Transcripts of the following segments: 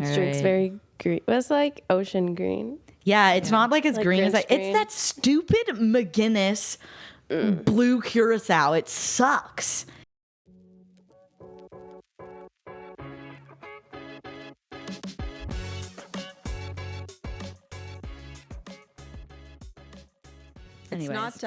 This drink's very green. It was like ocean green. Yeah, it's not like as Like green as Grinch it's green. that stupid McGinnis blue curacao. It sucks. Anyways.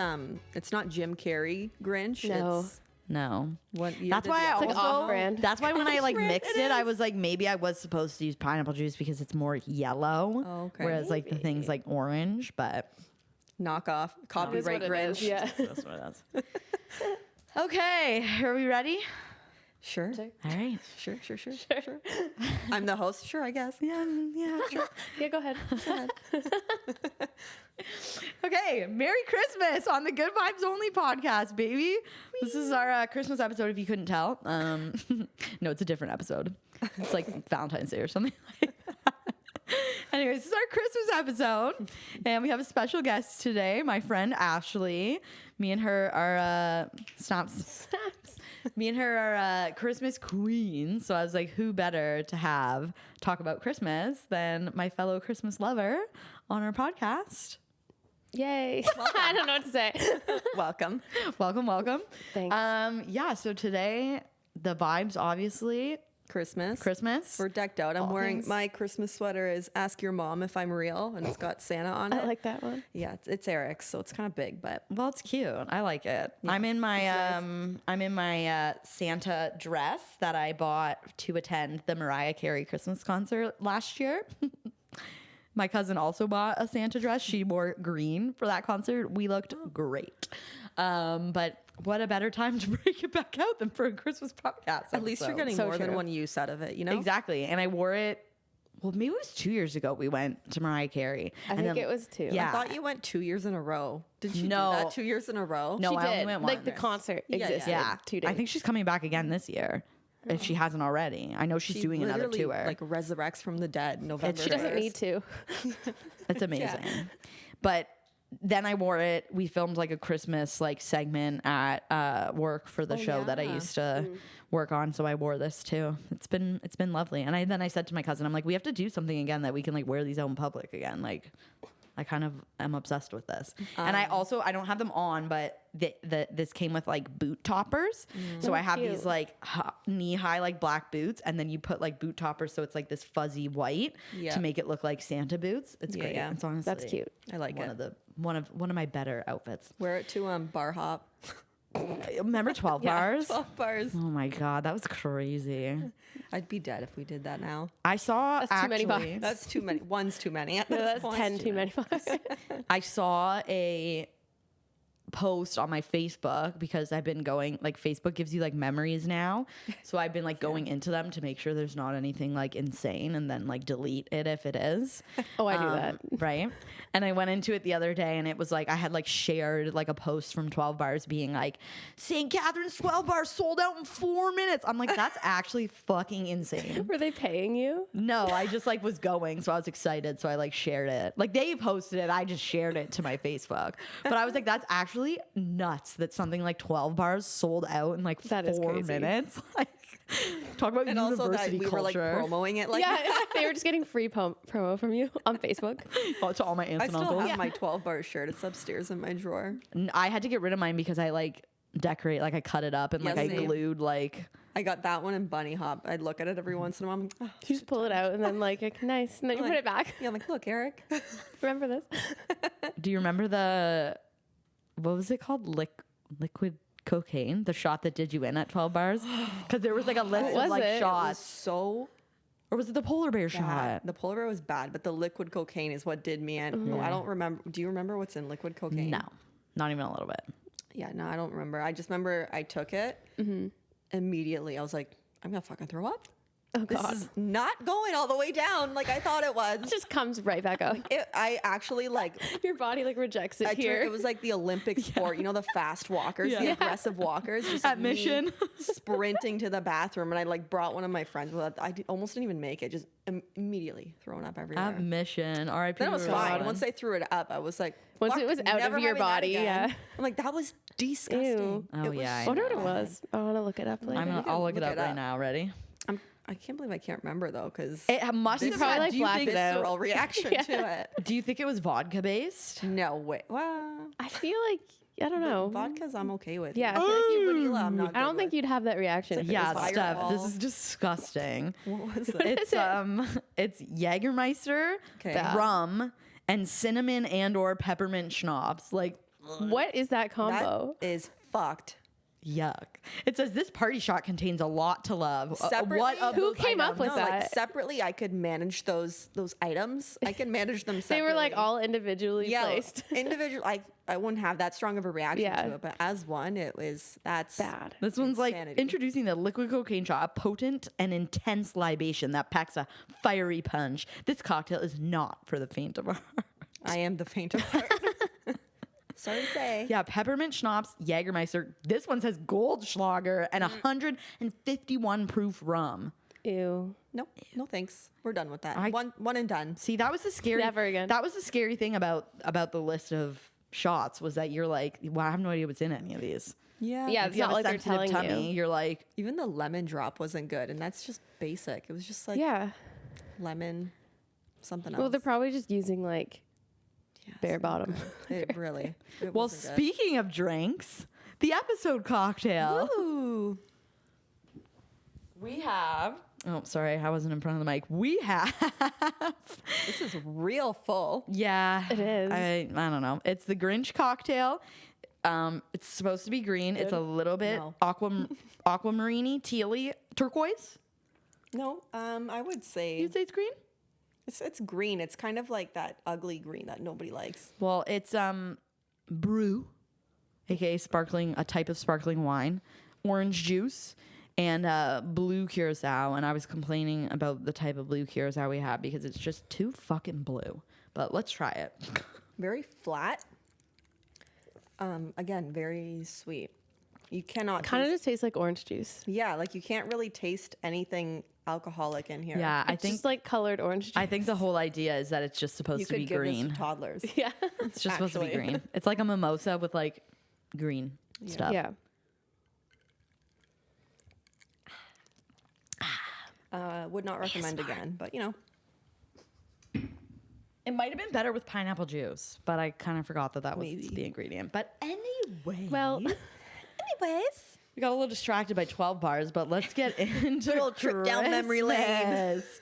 It's not Jim Carrey Grinch. No. It's No. what year That's did why the I episode like also. off-brand. That's why when I like Off-brand, mixed it it, I is. was like, maybe I was supposed to use pineapple juice because it's more yellow. Oh, okay. Whereas like the things like orange, but knockoff copyright It is. Grinch? Yeah. that's what it is. Okay, are we ready? Sure. All right. Sure. I'm the host. Sure, I guess. Yeah. Sure. Yeah, go ahead. Okay, Merry Christmas on the Good Vibes Only podcast, baby. This is our Christmas episode, if you couldn't tell. No, it's a different episode. It's like Valentine's Day or something like that. Anyways, this is our Christmas episode, and we have a special guest today, my friend Ashley. Me and her are Me and her are Christmas queens. So I was like, who better to have talk about Christmas than my fellow Christmas lover on our podcast? Yay. I don't know what to say. Welcome. Welcome. Thanks. Yeah, so today the vibes, obviously, Christmas. Christmas. We're decked out. I'm All wearing things. my Christmas sweater is Ask Your Mom If I'm Real, and it's got Santa on it. I like that one. Yeah, it's Eric's, so it's kind of big, but Well, it's cute. I like it. I'm in my Santa dress that I bought to attend the Mariah Carey Christmas concert last year. My cousin also bought a Santa dress. She wore green for that concert. We looked great. But what a better time to break it back out than for a Christmas podcast. at least you're getting So more than true. one use out of it, you know? Exactly. And I wore it. Well, maybe it was 2 years ago we went to Mariah Carey. I think it was 2. Yeah. I thought you went 2 years in a row. Did you No. do that 2 years in a row? No, She I only did. went Like the once. concert Yeah, yeah. existed. Yeah, 2 days. I think she's coming back again this year. If she hasn't already, I know she's She doing another literally, tour. like resurrects from the dead November. she doesn't 1st. need to. It's amazing. But then I wore it. We filmed like a Christmas like segment at work for the show that I yeah. used to work on. So I wore this too. It's been lovely. And then I said to my cousin, I'm like, we have to do something again that we can like wear these out in public again. Like, I kind of am obsessed with this. And I don't have them on, but this came with like boot toppers. So I have cute. these like knee high like black boots, and then you put like boot toppers, so it's like this fuzzy white Yeah. to make it look like Santa boots. It's Yeah, great. yeah. It's honestly That's cute. I like one it. of the one of my better outfits. Wear it to bar hop. Remember 12 bars? 12 bars. Oh my god, that was crazy. I'd be dead if we did that now. I saw That's too many actually. bars. That's too many. One's too many. At No, this that's point. 10 too many bars. I saw a post on my Facebook because I've been going like Facebook gives you like memories now. So I've been like going into them to make sure there's not anything like insane and then like delete it if it is. Oh, I do that. Right. And I went into it the other day and it was like I had like shared like a post from 12 bars being like St. Catherine's 12 bars sold out in 4 minutes. I'm like, that's actually fucking insane. Were they paying you? No, I just like was going, so I was excited, so I like shared it. Like they posted it, I just shared it to my Facebook. But I was like, that's actually nuts that something like 12 bars sold out in like That is 4 crazy. minutes. Like, talk about And also university that we were like culture. promoting it. Like, Yeah, they were just getting free promo from you on Facebook. Oh, to all my aunts I and still uncles. have my 12 bar shirt. It's upstairs in my drawer. I had to get rid of mine because I like decorate, like I cut it up and like Yeah, I same. glued like. I got that one in Bunny Hop. I'd look at it every once in a while. I'm like, oh, You just pull it out and then like nice, and then you put it back. yeah, I'm like, look, Eric. Remember this? Do you remember what was it called? Liquid cocaine, the shot that did you in at 12 bars? Because there was like a list What of was like it? It was shots. so Or was it the polar bear shot? bad. The polar bear was bad, but the liquid cocaine is what did me in. Oh, I don't remember. Do you remember what's in liquid cocaine? No, not even a little bit. Yeah, no, I don't remember. I just remember I took it immediately. I was like, I'm gonna fucking throw up. Oh This god, is not going all the way down like I thought it was. it just comes right back up. I actually like Your body like rejects it here. it was like the Olympic sport, you know, the fast walkers, the aggressive walkers, just At me Mission. sprinting to the bathroom, and I like brought one of my friends with it. Almost didn't even make it, just immediately thrown up everywhere. At Mission, R.I.P. Then it was to fine. everyone. Once I threw it up, I was like, Once it "Fuck, was out never of your having that body, again." yeah. I'm like, that was disgusting. Ew. Oh, It was yeah, I I wonder what know. it was. I want to look it up later. I'll look it Look up it right up. now. Ready? I can't believe I can't remember though, because It must have probably, had, like, do you blacked think it out. visceral reaction to it. do you think it was vodka based? No way. Well, I feel like I don't know. vodkas I'm okay with. Yeah, I feel If you vanilla, I'm not. I don't good think with. you'd have that reaction. If it Yeah, was vodka. Steph, this Fireball. is disgusting. What was it? It's it's Jägermeister, Okay. rum, and cinnamon and or peppermint schnapps. Like, What is that That combo? is fucked. yuck. It says this party shot contains a lot to love. Separately? What of Who those came up items? with No, that? like separately, I could manage those items. I can manage them They separately. were like all individually yeah, placed. individual. I wouldn't have that strong of a reaction Yeah. to it, but as one, that's Bad. This one's like Insanity. introducing the liquid cocaine shot, a potent and intense libation that packs a fiery punch. This cocktail is not for the faint of heart. I am the faint of heart. Sorry to say. Yeah, peppermint schnapps, Jägermeister. This one says Goldschlager and 151 proof rum. Ew. No, no thanks. We're done with that. I- One and done. See, that was the scary. Never again. That was the scary thing about the list of shots was that you're like, well, I have no idea what's in any of these. Yeah. Yeah, If it's you not have like a they're sensitive telling tummy, you. you're like, Even the lemon drop wasn't good, and that's just basic. It was just like Yeah. lemon, something else. Well, they're probably just using like Yeah, bare it's not bottom. good. It really. It well, wasn't good. speaking of drinks, the episode cocktail. Ooh. We have. Oh, sorry, I wasn't in front of the mic. We have. This is real full. Yeah, It is. I don't know. It's the Grinch cocktail. It's supposed to be green. It's a little bit No. aquamarine, tealy, turquoise. No, I would say You'd say it's green. it's green. It's kind of like that ugly green that nobody likes. Well, it's brew, aka sparkling, a type of sparkling wine, orange juice, and blue curacao. And I was complaining about the type of blue curacao we have because it's just too fucking blue. But let's try it. Very flat. Again, very sweet. You cannot Kind of taste- just tastes like orange juice. yeah, like you can't really taste anything alcoholic in here. Yeah, I It's think just like colored orange juice. I think the whole idea is that it's just supposed you to could be give green. this to toddlers. Yeah. It's just supposed to be actually. green. It's like a mimosa with like green stuff. Yeah. Would not recommend again, but you know, It might have been better with pineapple juice, but I kind of forgot that was Maybe. the ingredient. But anyway, Well, anyways, we got a little distracted by 12 bars, but let's get into Little trip down memory lane. Christmas.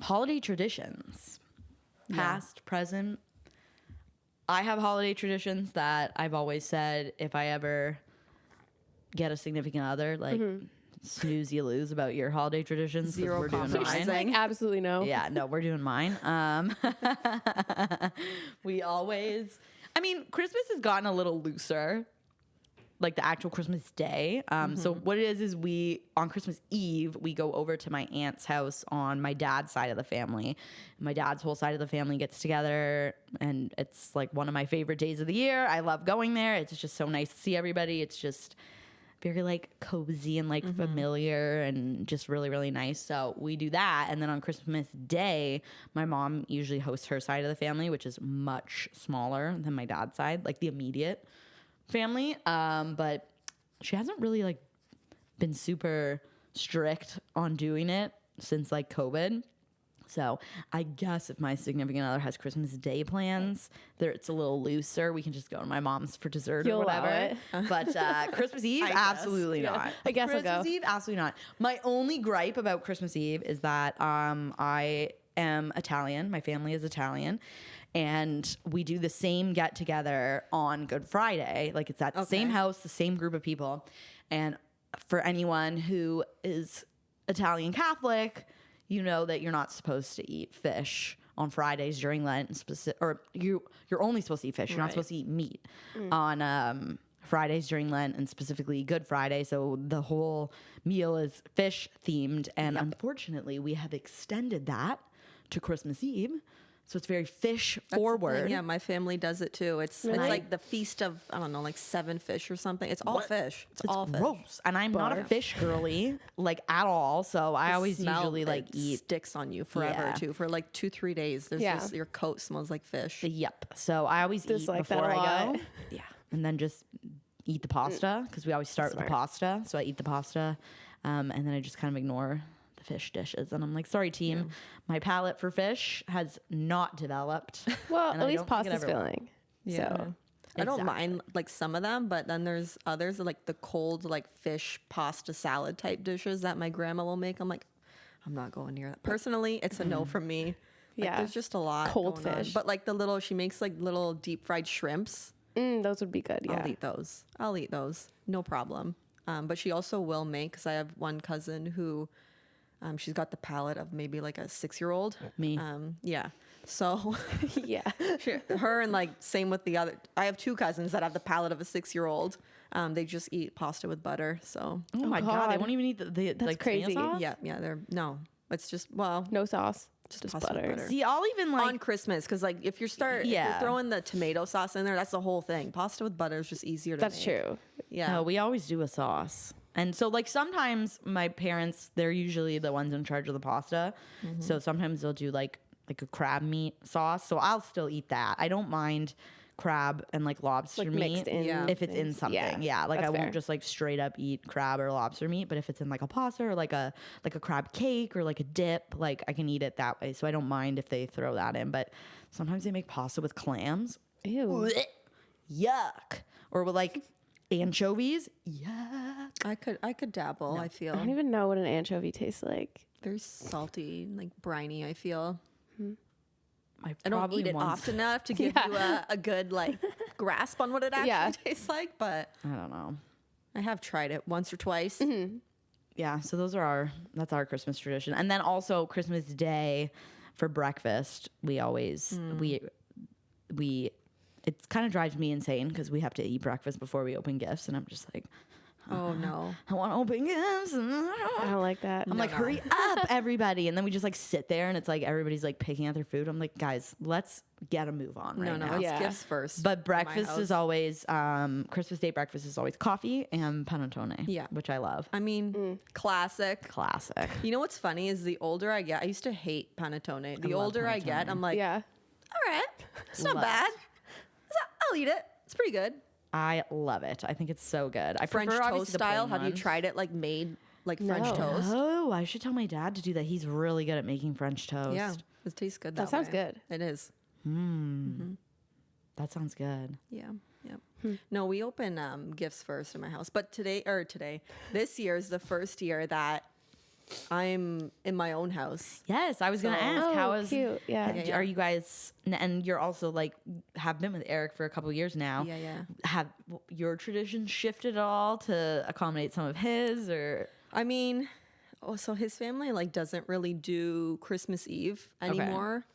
Holiday traditions, past, present. I have holiday traditions that I've always said if I ever get a significant other, like snooze you lose about your holiday traditions. 'cause Zero we're doing compromise. mine. like absolutely no. Yeah, no, we're doing mine. We always, I mean, Christmas has gotten a little looser, like the actual Christmas day. So what it is we, on Christmas Eve, we go over to my aunt's house on my dad's side of the family. My dad's whole side of the family gets together, and it's like one of my favorite days of the year. I love going there. It's just so nice to see everybody. It's just very like cozy and like familiar and just really, really nice. So we do that. And then on Christmas Day, my mom usually hosts her side of the family, which is much smaller than my dad's side, like the immediate family. But she hasn't really like been super strict on doing it since like COVID. So I guess if my significant other has Christmas Day plans, there it's a little looser. We can just go to my mom's for dessert You'll or allow whatever. But Christmas Eve, I guess. absolutely not. I guess I'll Christmas go. Eve, absolutely not. My only gripe about Christmas Eve is that I am Italian. My family is Italian. And we do the same get together on Good Friday. Like it's at the same Okay. house, the same group of people. And for anyone who is Italian Catholic, you know that you're not supposed to eat fish on Fridays during Lent, or you're only supposed to eat fish. You're not Right. supposed to eat meat on Fridays during Lent, and specifically Good Friday. So the whole meal is fish themed, and unfortunately, we have extended that to Christmas Eve. So it's very fish That's the forward. thing. Yeah, my family does it too. It's Really? like the feast of I don't know, like 7 fish or something. It's all fish. It's all fish. Gross, and I'm not a Barf. fish girly like at all. So I The always smell, usually like it eat. sticks on you forever Yeah. too. For like 2-3 days, there's Yeah. just your coat smells like fish. Yep. So I always eat Dislike that before a I lot. go. Yeah. And then just eat the pasta because we always start with the Smart. pasta. So I eat the pasta And then I just kind of ignore the fish dishes. And I'm like, sorry, team, my palate for fish has not developed. Well, And at I least don't think it pasta's ever will. filling. Yeah. So I don't Exactly. mind like some of them, but then there's others like the cold like fish pasta salad type dishes that my grandma will make. I'm like, I'm not going near that. Personally, it's a no from me. Like, Yeah. there's just a lot Cold going on. fish. But like she makes like little deep fried shrimps. those would be good. Yeah. I'll eat those. No problem. But she also will make, because I have one cousin who, she's got the palate of maybe like a 6-year-old. Me. Yeah. So Yeah. her and like same with the other. I have 2 cousins that have the palate of a 6-year-old. They just eat pasta with butter. So Oh my God. They God. won't even eat the That's like tomato crazy. sauce? yeah, they're no. It's just No sauce. Just Just pasta with butter. butter. See, I'll even like on Christmas, because like if you're if Yeah. you're throwing the tomato sauce in there, that's the whole thing. Pasta with butter is just easier to That's make. true. Yeah. No, we always do a sauce. And so like sometimes my parents, they're usually the ones in charge of the pasta. So sometimes they'll do like a crab meat sauce. So I'll still eat that. I don't mind crab and like lobster Like meat mixed in. Yeah. if it's in things. something. Yeah, like that's I won't fair. just like straight up eat crab or lobster meat, but if it's in like a pasta or like a crab cake or like a dip, like I can eat it that way. So I don't mind if they throw that in, but sometimes they make pasta with clams. Ew. Blech. Yuck. Or with like anchovies. Yuck. I could dabble. I I feel don't even know what an anchovy tastes like. very salty, like briny. I feel I I don't probably eat it once- often enough to give you a good like grasp on what it actually Yeah. tastes like, but I don't know. I have tried it once or twice. Yeah, so that's our Christmas tradition. And then also Christmas Day for breakfast, we always we it kind of drives me insane because we have to eat breakfast before we open gifts and I'm just like, Oh no. I want to open gifts. I don't like that. I'm like, hurry up, everybody. And then we just like sit there and it's like everybody's like picking at their food. I'm like, guys, let's get a move on right No, now. it's Yeah. gifts first. But in my breakfast is house. always Christmas Day breakfast is always coffee and panettone. Yeah. Which I love. I mean, classic. Classic. You know what's funny is the older I get, I used to hate panettone. The love older I get, panettone. I'm like, Yeah. all right, it's not Love it. bad. I'll eat it. It's pretty good. I love it. I think it's so good. I French prefer obviously toast the style. plain Have you ones. tried it like made like French No. toast? Oh, I should tell my dad to do that. He's really good at making French toast. Yeah, it tastes good. That sounds way. good. It is. That sounds good. Yeah. Yeah. No, we open gifts first in my house. But this year is the first year that I'm in my own house. Yes, I was gonna So- ask Oh, how is cute. Yeah. Yeah. are you guys and you're also like have been with Eric for a couple years now. Yeah. Have your traditions shifted at all to accommodate some of his or I mean, so his family like doesn't really do Christmas Eve anymore.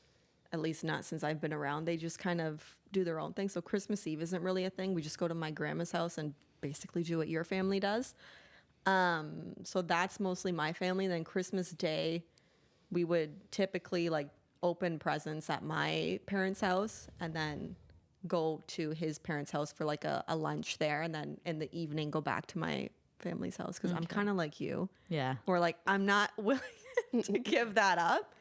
At least not since I've been around. They just kind of do their own thing. So Christmas Eve isn't really a thing. We just go to my grandma's house and basically do what your family does. So that's mostly my family. Then Christmas Day, we would typically like open presents at my parents' house and then go to his parents' house for like a lunch there. And then in the evening, go back to my family's house. Cause I'm kind of like you. yeah. Or like, I'm not willing to give that up.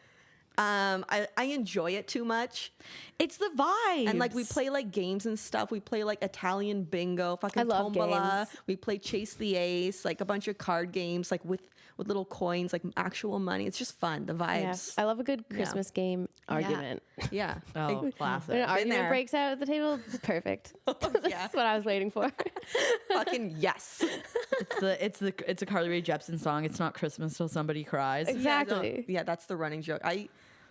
I enjoy it too much. It's the vibe. And like we play like games and stuff. We play like Italian bingo, fucking I love tombola. games. We play chase the ace, like a bunch of card games, like with little coins, like actual money. It's just fun. The Yeah. vibes. I love a good Christmas game argument. Yeah. Oh, classic. When an argument there. breaks out at the table, perfect. That's what I was waiting for. Fucking yes. It's a Carly Rae Jepsen song. It's not Christmas till somebody cries. Exactly. Yeah, that's the running joke.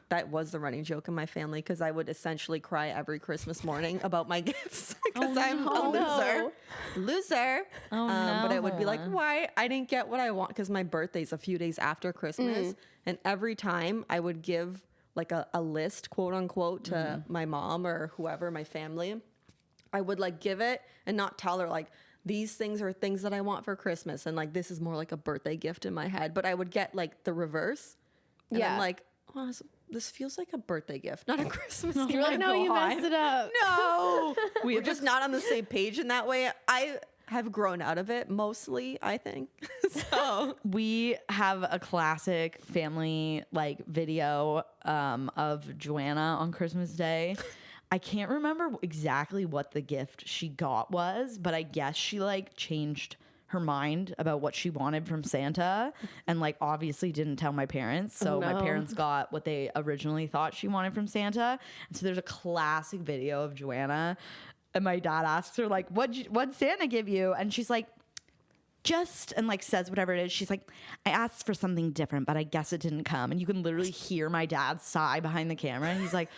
That was the running joke in my family because I would essentially cry every Christmas morning about my gifts because I'm a no. loser. Oh, But I would be like, no. why? I didn't get what I want because my birthday's a few days after Christmas. And every time I would give like a list, quote unquote, to my mom or whoever, my family. I would like give it and not tell her like, these things are things that I want for Christmas. And like, this is more like a birthday gift in my head. But I would get like the reverse. And Yeah. I'm like, oh, this feels like a birthday gift, not a Christmas gift. You're like, no, you messed it up. No, we're just not on the same page in that way. I have grown out of it mostly, I think. So We have a classic family like video of Joanna on Christmas Day. I can't remember exactly what the gift she got was, but I guess she like changed her mind about what she wanted from Santa, and like obviously didn't tell my parents. So my parents got what they originally thought she wanted from Santa. And so there's a classic video of Joanna, and my dad asks her like, "What'd Santa give you?" And she's like, "Just," and like says whatever it is. She's like, "I asked for something different, but I guess it didn't come." And you can literally hear my dad sigh behind the camera. He's like,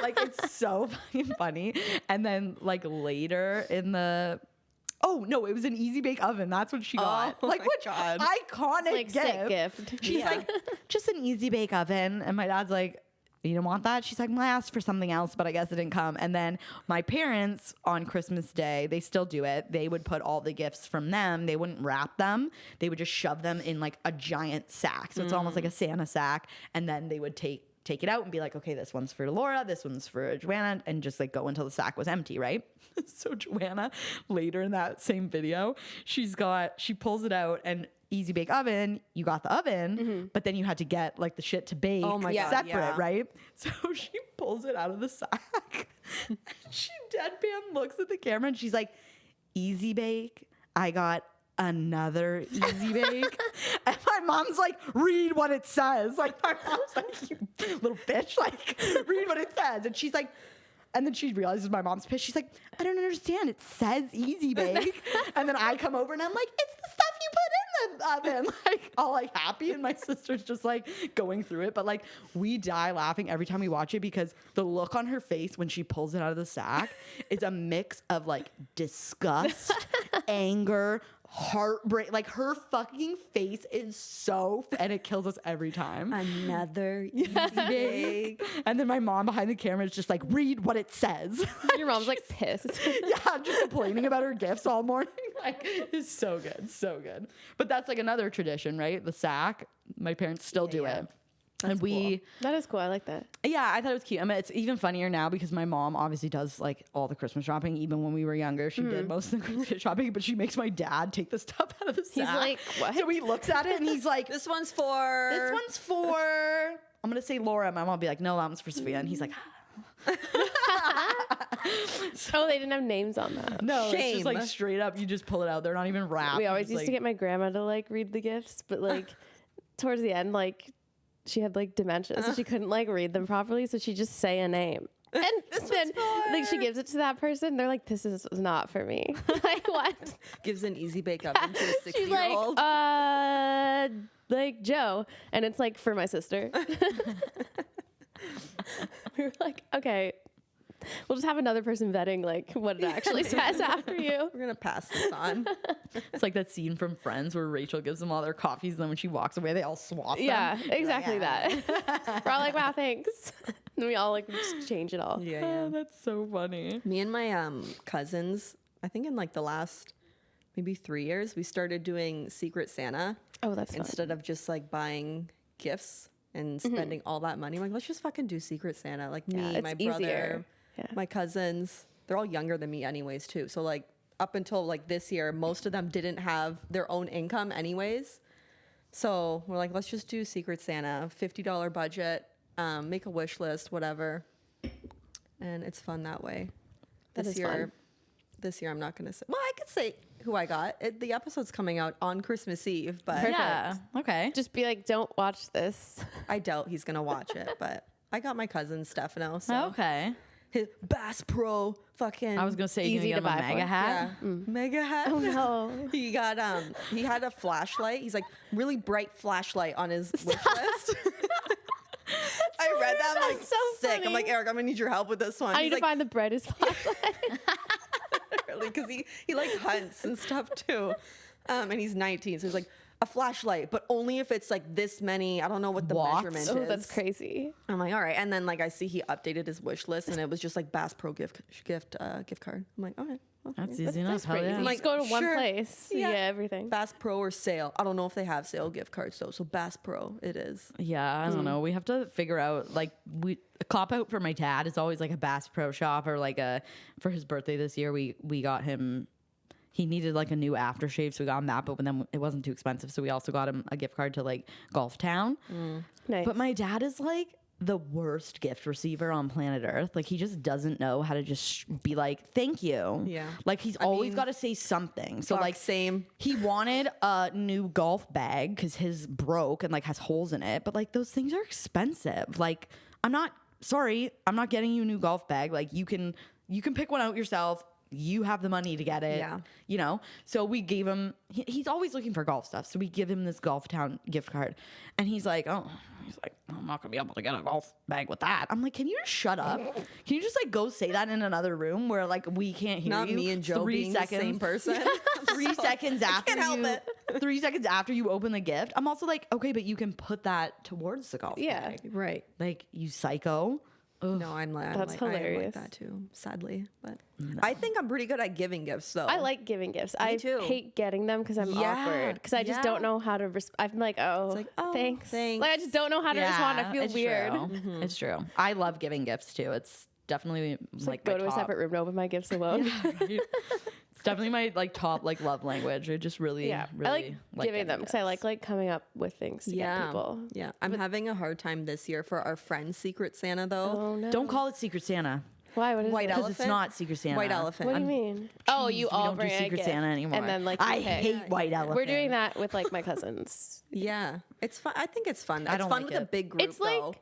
like, it's so fucking funny. And then like later in the, oh no, it was an Easy Bake Oven. That's what she got. Oh like, my what God. iconic Like sick gift. She's like, "Just an Easy Bake Oven." And my dad's like, "You don't want that?" She's like, "Well, I asked for something else, but I guess it didn't come." And then my parents on Christmas Day, they still do it. They would put all the gifts from them. They wouldn't wrap them. They would just shove them in like a giant sack. So it's almost like a Santa sack. And then they would take it out and be like, "Okay, this one's for Laura, this one's for Joanna," and just like go until the sack was empty, right? So Joanna, later in that same video, she pulls it out, and Easy Bake Oven, you got the oven, but then you had to get like the shit to bake separate, right? So she pulls it out of the sack. And she deadpan looks at the camera and she's like, "Easy Bake, I got another Easy Bake." And my mom's like, "Read what it says." Like, my mom's like, "You little bitch, like, read what it says." And she's like, and then she realizes my mom's pissed. She's like, "I don't understand. It says Easy Bake." And then I come over and I'm like, "It's the stuff you put in the oven." Like, all like happy. And my sister's just like going through it. But like, we die laughing every time we watch it because the look on her face when she pulls it out of the sack is a mix of like disgust, anger, heartbreak. Like, her fucking face is so, and it kills us every time. Another Easy Bake. And then my mom behind the camera is just like, "Read what it says." Your mom's like pissed. Yeah, just complaining about her gifts all morning. Like, it's so good, so good. But that's like another tradition, right? The sack. My parents still do it. And we, That is cool. I like that. yeah, I thought it was cute. I mean, it's even funnier now because my mom obviously does like all the Christmas shopping. Even when we were younger, she did most of the Christmas shopping, but she makes my dad take the stuff out of the sack. He's like, "What?" So he looks at it and he's like, This one's for. "This one's for," I'm going to say Laura. My mom will be like, "No, that one's for Sophia." And he's like, Oh, they didn't have names on that. no, it's Shame. just like straight up. You just pull it out. They're not even wrapped. We always It's used to like- get my grandma to like read the gifts, but like towards the end, like she had like dementia, so she couldn't like read them properly. So she just say a name. And then like she gives it to that person. They're like, "This is not for me." Like, what? Gives an Easy Bake Oven to a She's like, 60-year-old. like Joe. And it's like for my sister. We were like, "Okay, we'll just have another person vetting like what it actually says after you." We're going to pass this on. It's like that scene from Friends where Rachel gives them all their coffees, and then when she walks away, they all swap them. Yeah, exactly that. We're all like, "Wow, thanks." And we all like just change it all. Yeah, Oh, that's so funny. Me and my cousins, I think in like the last maybe 3 years, we started doing Secret Santa Oh, that's fun. instead of just like buying gifts and spending all that money. I'm like, let's just fucking do Secret Santa. Like me, it's my brother, easier. Yeah. my cousins, they're all younger than me anyways too. So like up until like this year, most of them didn't have their own income anyways. So we're like, let's just do Secret Santa, $50 budget, make a wish list, whatever. And it's fun that way. That This is year, fun. this year I'm not gonna say. Well, I could say who I got. The episode's coming out on Christmas Eve, but Perfect. Yeah. Okay. Just be like, "Don't watch this." I doubt he's gonna watch it. But I got my cousin Stefano. So Okay. his Bass Pro fucking. I was gonna say, you Easy gonna to get him a buy for. mega hat. yeah, mega hat. Oh no. He got he had a flashlight. He's like really bright flashlight on his wish list. I read that, I'm like, That's so sick. funny. I'm like, Eric, I'm gonna need your help with this one. I need He's to like, find the brightest flashlight. because he like hunts and stuff too. And he's 19, so he's like, a flashlight, but only if it's like this many. I don't know what the Watts? measurement Oh, is. that's crazy. I'm like, all right. And then like I see he updated his wish list, and it was just like Bass Pro gift card. I'm like, okay. Well, That's yeah. easy enough. Hell Crazy. yeah. You Like, just go to one sure. place. Yeah. Yeah, everything. Bass Pro or sale. I don't know if they have sale gift cards though. So Bass Pro it is. Yeah, I don't know. We have to figure out like a cop out for my dad is always like a Bass Pro Shop or like for his birthday this year we got him. He needed like a new aftershave, so we got him that. But then it wasn't too expensive, so we also got him a gift card to like Golf Town. Nice. But my dad is like the worst gift receiver on planet Earth. Like, he just doesn't know how to just be like, thank you. Yeah. Like, he's always got to say something. So, like, same. he wanted a new golf bag because his broke and, like, has holes in it. But, like, those things are expensive. Like, I'm not getting you a new golf bag. Like, you can pick one out yourself. You have the money to get it. Yeah. You know? So we gave him, he's always looking for golf stuff. So we give him this Golf Town gift card. And he's like, I'm not going to be able to get a golf bag with that. I'm like, can you just shut up? Can you just like go say that in another room where like we can't hear Not you? me and Joe 3 being seconds. the same person. 3 seconds after can't help you, it. 3 seconds after you open the gift. I'm also like, okay, but you can put that towards the golf Yeah. bag. Right. Like, you psycho. Ugh. No, I'm like, That's I like hilarious. that too, sadly. But I think I'm pretty good at giving gifts, though. I like giving gifts. I too. hate getting them because I'm Yeah, awkward. Because I just don't know how to. I'm like, oh, like, oh, thanks. thanks. Like I just don't know how to respond. I feel it's weird. True. It's true. I love giving gifts too. It's definitely Just, like go my to a top. separate room to open my gifts alone. Right? It's definitely my like top like love language. I just really, Yeah, really I like giving them because I like coming up with things to get people. Yeah. I'm having a hard time this year for our friend's Secret Santa, though. Oh no! Don't call it Secret Santa Why? What is White it? because elephant? it's not Secret Santa. White elephant. What do you mean? Oh, you Jeez, all we don't bring do a Secret gift, Santa anymore. and then like you I pick. hate White Elephant. We're doing that with like my cousins. Yeah. It's fun. I think it's fun. I It's don't fun like with a it. big group, It's like, though.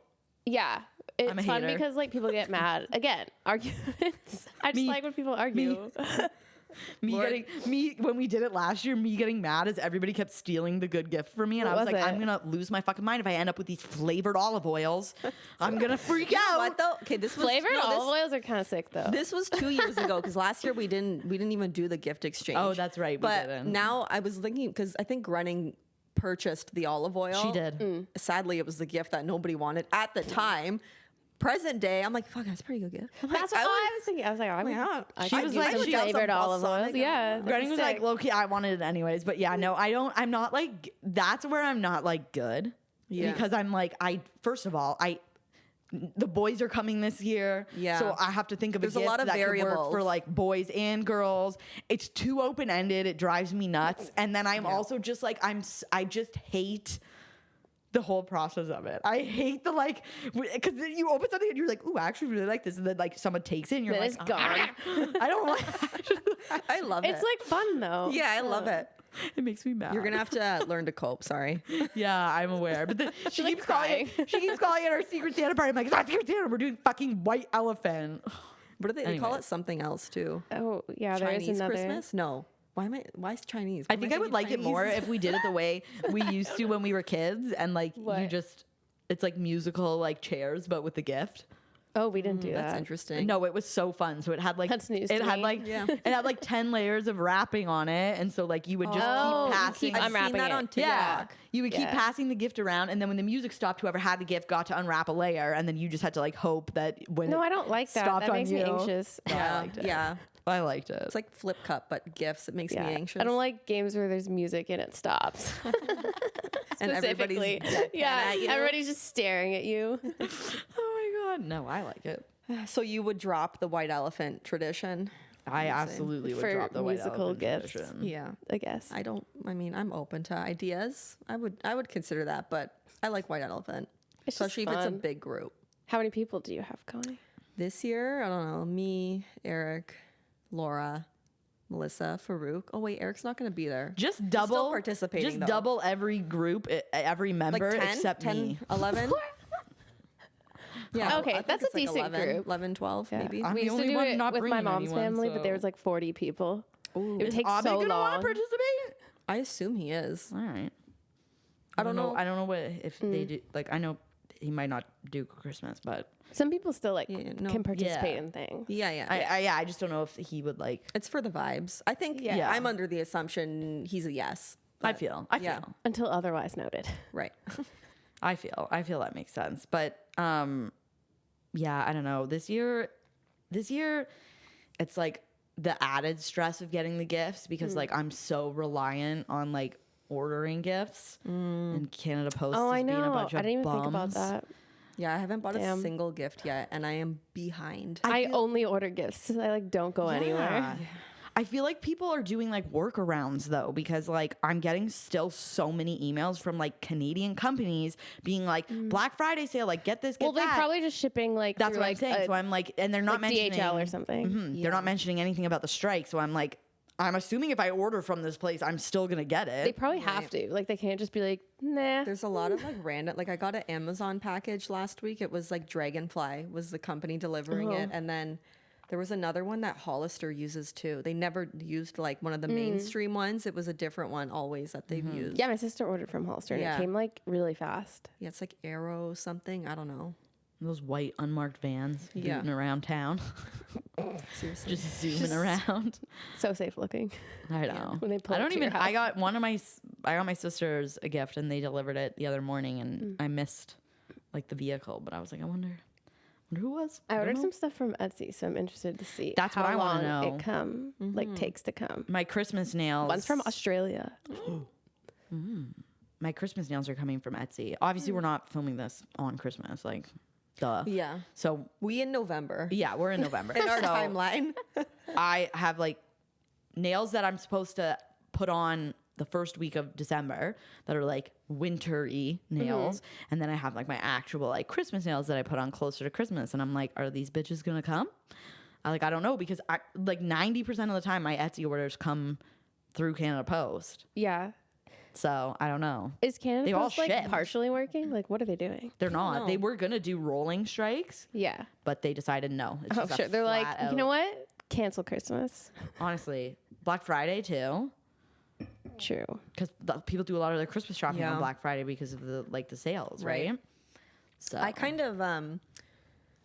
yeah, it's I'm a fun hater. because like people get mad. Again, arguments. I just Me. like when people argue. Lord. When we did it last year, me getting mad as everybody kept stealing the good gift from me, and What I was was like, it? I'm gonna lose my fucking mind if I end up with these flavored olive oils. I'm gonna freak out. What, though? Okay, this was... Flavored no, this- olive oils are kind of sick though. This was 2 years ago because last year we didn't even do the gift exchange. Oh, that's right, we But didn't. now I was thinking because I think Running purchased the olive oil. She did. Sadly, it was the gift that nobody wanted at the time. Present day, I'm like, fuck, that's a pretty good gift. I'm like, That's what I was thinking. I was like, I She would was use like- some she got some flavored olive balsamic oils. Yeah, that'd Granny be was like, sick. low key, I wanted it anyways. But yeah, no, I'm not like, that's where I'm not like good. Yeah. Because I'm like, first of all, the boys are coming this year. Yeah. So I have to think of There's a a gift lot of that could work variables. for like boys and girls. It's too open ended. It drives me nuts. And then I'm also just like, I just hate the whole process of it. I hate the like, because you open something and you're like, ooh, I actually really like this. And then like someone takes it and you're Then like, it's gone. I don't like I love it. It's like fun though. yeah, I love it. It makes me mad. You're gonna have to learn to cope. Sorry. Yeah, I'm aware. But then she like keeps calling. She keeps calling it our Secret Santa party. I'm like, it's not Secret Santa. We're doing fucking White Elephant. What do they call Anyways. it? Something else too. Oh yeah, there is Chinese another. Christmas? No. Why is Chinese? I Why am think I would thinking like it more Chinese? if we did it the way we used to when we were kids, and like What? you just, it's like musical like chairs, but with the gift. Oh, we didn't do that. That's interesting. No, it was so fun. So it had like That's news it to had me. like Yeah. it had like 10 layers of wrapping on it, and so like you would just Oh, you keep passing. keep I've seen unwrapping that it. on TikTok. Yeah, you would keep Yeah. passing the gift around, and then when the music stopped, whoever had the gift got to unwrap a layer, and then you just had to like hope that when No, it I don't like that. stopped That on makes me you. anxious. I Yeah. liked it. Yeah. I liked it. It's like Flip Cup, but gifts. It makes Yeah. me anxious. I don't like games where there's music and it stops. And everybody's Specifically. deadpan Yeah, at you. everybody's just staring at you. Oh my god, no, I like it. So you would drop the white elephant tradition? I absolutely would For drop the white musical elephant gifts. tradition. Yeah. I guess. I mean, I'm open to ideas. I would consider that, but I like white elephant, It's just especially if it's a fun. big group. How many people do you have going? This year, I don't know, me, Eric, Laura, Melissa, Farouk. Oh wait, Eric's not going to be there. Just double participating, Just though. double every group, every Like member 10, except 10, me. 11. Yeah. Okay, I think that's a it's like decent 11, group. 11, 12 Yeah. maybe. I'm We the used to only do one it not with my bringing mom's anyone, family, but there so- was like 40 people. It would Is take Abby so gonna want long. to participate? I assume he is. All right. I don't know. I don't know what if they do. Like, I know he might not do Christmas, but Some people still like Yeah, no. can participate Yeah. in things. Yeah. I just don't know if he would like. It's for the vibes. I think Yeah. I'm under the assumption he's a yes. I but- feel. yeah. Until otherwise noted. Right. I feel that makes sense. But yeah, I don't know. This year it's like the added stress of getting the gifts because like I'm so reliant on like ordering gifts and Canada Post Oh, is I being a know. bunch of I didn't even think about bums. that. Yeah, I haven't bought a Damn. single gift yet, and I am behind. I only order gifts. I like don't go anywhere. Yeah. I feel like people are doing like workarounds though, because like I'm getting still so many emails from like Canadian companies being like Black Friday sale, like get this, get Well, they're that. probably just shipping like That's through, what I'm like, saying. So I'm like, and they're not like mentioning DHL or something. Mhm. They're not mentioning anything about the strike. So I'm like, I'm assuming if I order from this place, I'm still gonna get it. They probably have to. Like they can't just be like, nah. There's a lot of like random, like I got an Amazon package last week. It was like Dragonfly was the company delivering it. And then there was another one that Hollister uses too. They never used like one of the mainstream ones. It was a different one always that they've used. Yeah, my sister ordered from Hollister and Yeah. it came like really fast. Yeah, it's like Arrow something. I don't know. Those white unmarked vans Yeah. booting around town, Seriously. just zooming around. So safe looking. I know. When they pull I up don't to your even. I house. got I got my sisters a gift, and they delivered it the other morning, and I missed like the vehicle, but I was like, I wonder who it was. I don't ordered know. some stuff from Etsy, so I'm interested to see That's what how I wanna long know. it like takes to come. My Christmas nails. One's from Australia. My Christmas nails are coming from Etsy. Obviously, we're not filming this on Christmas, like, duh. Yeah. So We in November. yeah, we're in November. In our So timeline. I have like nails that I'm supposed to put on the first week of December that are like winter-y nails. And then I have like my actual like Christmas nails that I put on closer to Christmas. And I'm like, are these bitches gonna come? I don't know, because I like 90% of the time my Etsy orders come through Canada Post. Yeah. So I don't know. Is Canada They all Post like ship. partially working? Like what are they doing? They're not. know. They were gonna do rolling strikes, Yeah. but they decided no. It's Oh, just a sure. They're like, flat you know out- what? Cancel Christmas. Honestly, Black Friday too. True. Because people do a lot of their Christmas shopping Yeah. on Black Friday because of the sales, right? Right. So I kind of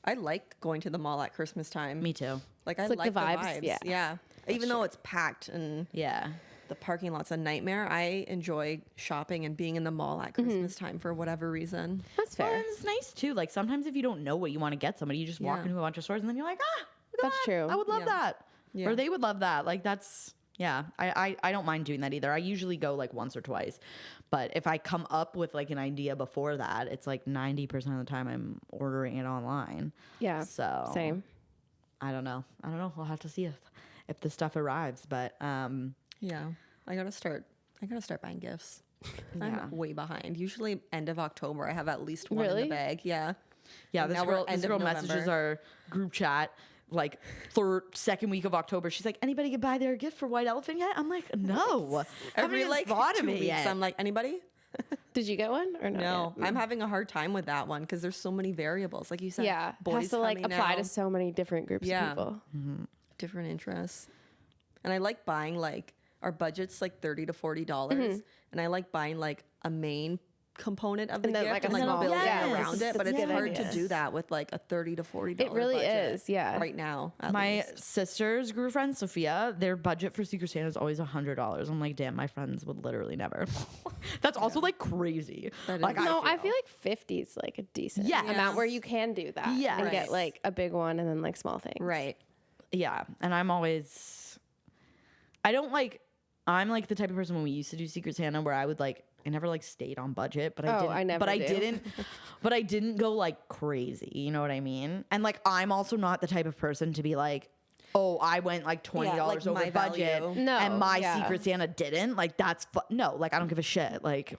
I like going to the mall at Christmas time. me too. Like I like like the the vibes, vibes. yeah. Even though it's packed and Yeah, the parking lot's a nightmare, I enjoy shopping and being in the mall at Christmas time for whatever reason. That's well, fair. and it's nice too. Like sometimes if you don't know what you want to get somebody, you just walk Yeah. into a bunch of stores and then you're like, look at That's that. true. I would love Yeah. that, Yeah. or they would love that. Like that's yeah. I don't mind doing that either. I usually go like once or twice, but if I come up with like an idea before that, it's like 90% of the time I'm ordering it online. Yeah. So Same. I don't know. We'll have to see if the stuff arrives. But Yeah. I gotta start buying gifts. Yeah. I'm way behind. Usually end of October I have at least one in Really? the bag. Yeah. yeah, And this now we're girl end of messages November. our group chat like second week of October. She's like, anybody can buy their gift for White Elephant yet? I'm like, no. Every Haven't like even thought 2 of it weeks, yet. I'm like, anybody? Did you get one or not? No, yet? I'm having a hard time with that one because there's so many variables. Like you said, Yeah. boys Has to like coming apply now, to so many different groups Yeah. of people. different interests. And I like buying like our budget's like $30 to $40, and I like buying like a main component of the And then, gift like, a and like small- building Yes. around it. But That's it's a good hard idea. to do that with like a $30 to $40. It really budget is, yeah. Right now, at My least. sister's group friend Sophia, their budget for Secret Santa is always $100. I'm like, damn, my friends would literally never. That's also like crazy. That Like is. No, I feel. feel like 50 is like a decent Yeah. amount where you can do that. Yeah. And Right. get like a big one and then like small things. Right. Yeah, and I'm like the type of person when we used to do Secret Santa where I would like I never like stayed on budget, but I Oh, didn't. I never but I do. didn't. But I didn't go like crazy. You know what I mean? And like I'm also not the type of person to be like, oh, I went like $20 like, over my budget, value. No, and my yeah. Secret Santa didn't. Like that's no. Like I don't give a shit. Like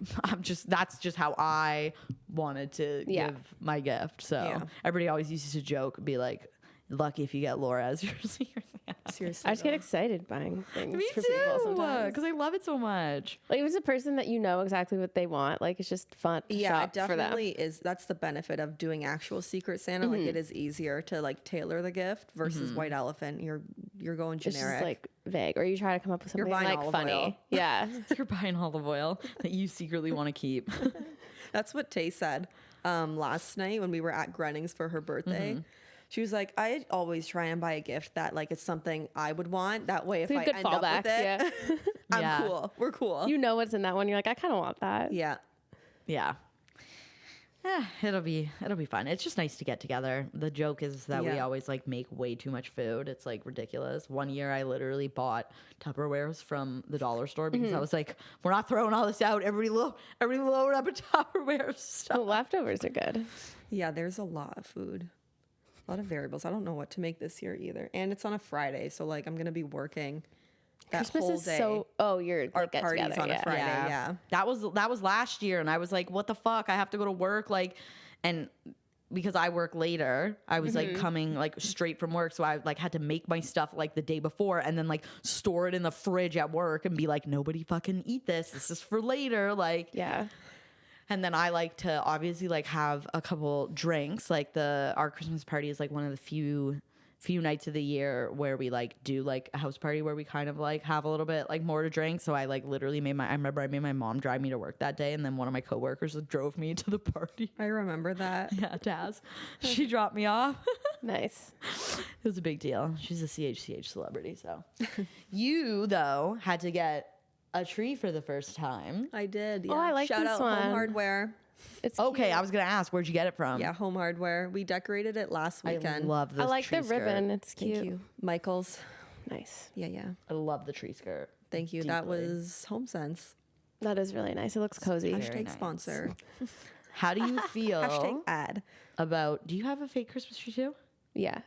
that's just how I wanted to Yeah. give my gift. So Yeah. everybody always used to joke, be like, lucky if you get Laura as your Secret Santa. Seriously. I just get excited buying things Me for people too, sometimes. because I love it so much. Like if it's a person that you know exactly what they want, like it's just fun to Yeah, shop it for them. definitely is. That's the benefit of doing actual Secret Santa. Like it is easier to like tailor the gift versus White Elephant. You're going It's just generic. like vague, or you try to come up with You're something buying like olive funny. oil. Yeah. You're buying olive oil that you secretly want to keep. That's what Tay said last night when we were at Grunnings for her birthday. She was like, I always try and buy a gift that like it's something I would want. That way, if It's a I good end up fallback. with it, Yeah. I'm Yeah. cool. We're cool. You know what's in that one. You're like, I kind of want that. yeah. Yeah. It'll be fun. It's just nice to get together. The joke is that we Yeah. always like make way too much food. It's like ridiculous. One year I literally bought Tupperwares from the dollar store because I was like, we're not throwing all this out. Everybody load up a Tupperware of The stuff. leftovers are good. Yeah, there's a lot of food. A lot of variables. I don't know what to make this year either. And it's on a Friday, so like I'm gonna be working. That Christmas whole is day. so. Oh, you're Our like get parties together. on Yeah. a Friday. Yeah. That was last year, and I was like, what the fuck? I have to go to work, like, and because I work later, I was like coming like straight from work, so I like had to make my stuff like the day before and then like store it in the fridge at work and be like, nobody fucking eat this. This is for later. Like, Yeah. and then I like to obviously like have a couple drinks. Like our Christmas party is like one of the few nights of the year where we like do like a house party where we kind of like have a little bit like more to drink. So I like literally I remember I made my mom drive me to work that day, and then one of my coworkers drove me to the party. I remember that. Yeah, Taz. She dropped me off. Nice. It was a big deal. She's a CHCH celebrity. So you though had to get a tree for the first time. I did. Yeah. Oh, I like Shout this out one. Home Hardware. It's Okay, cute. I was gonna ask, where'd you get it from? Yeah, Home Hardware. We decorated it last I weekend. love this. I like tree the skirt. ribbon. It's cute. Thank you, Michael's. Nice. Yeah. I love the tree skirt. Thank you. That Deeply. was HomeSense. That is really nice. It looks cozy. Very Hashtag nice. sponsor. How do you feel Hashtag ad. about? Do you have a fake Christmas tree too? Yeah.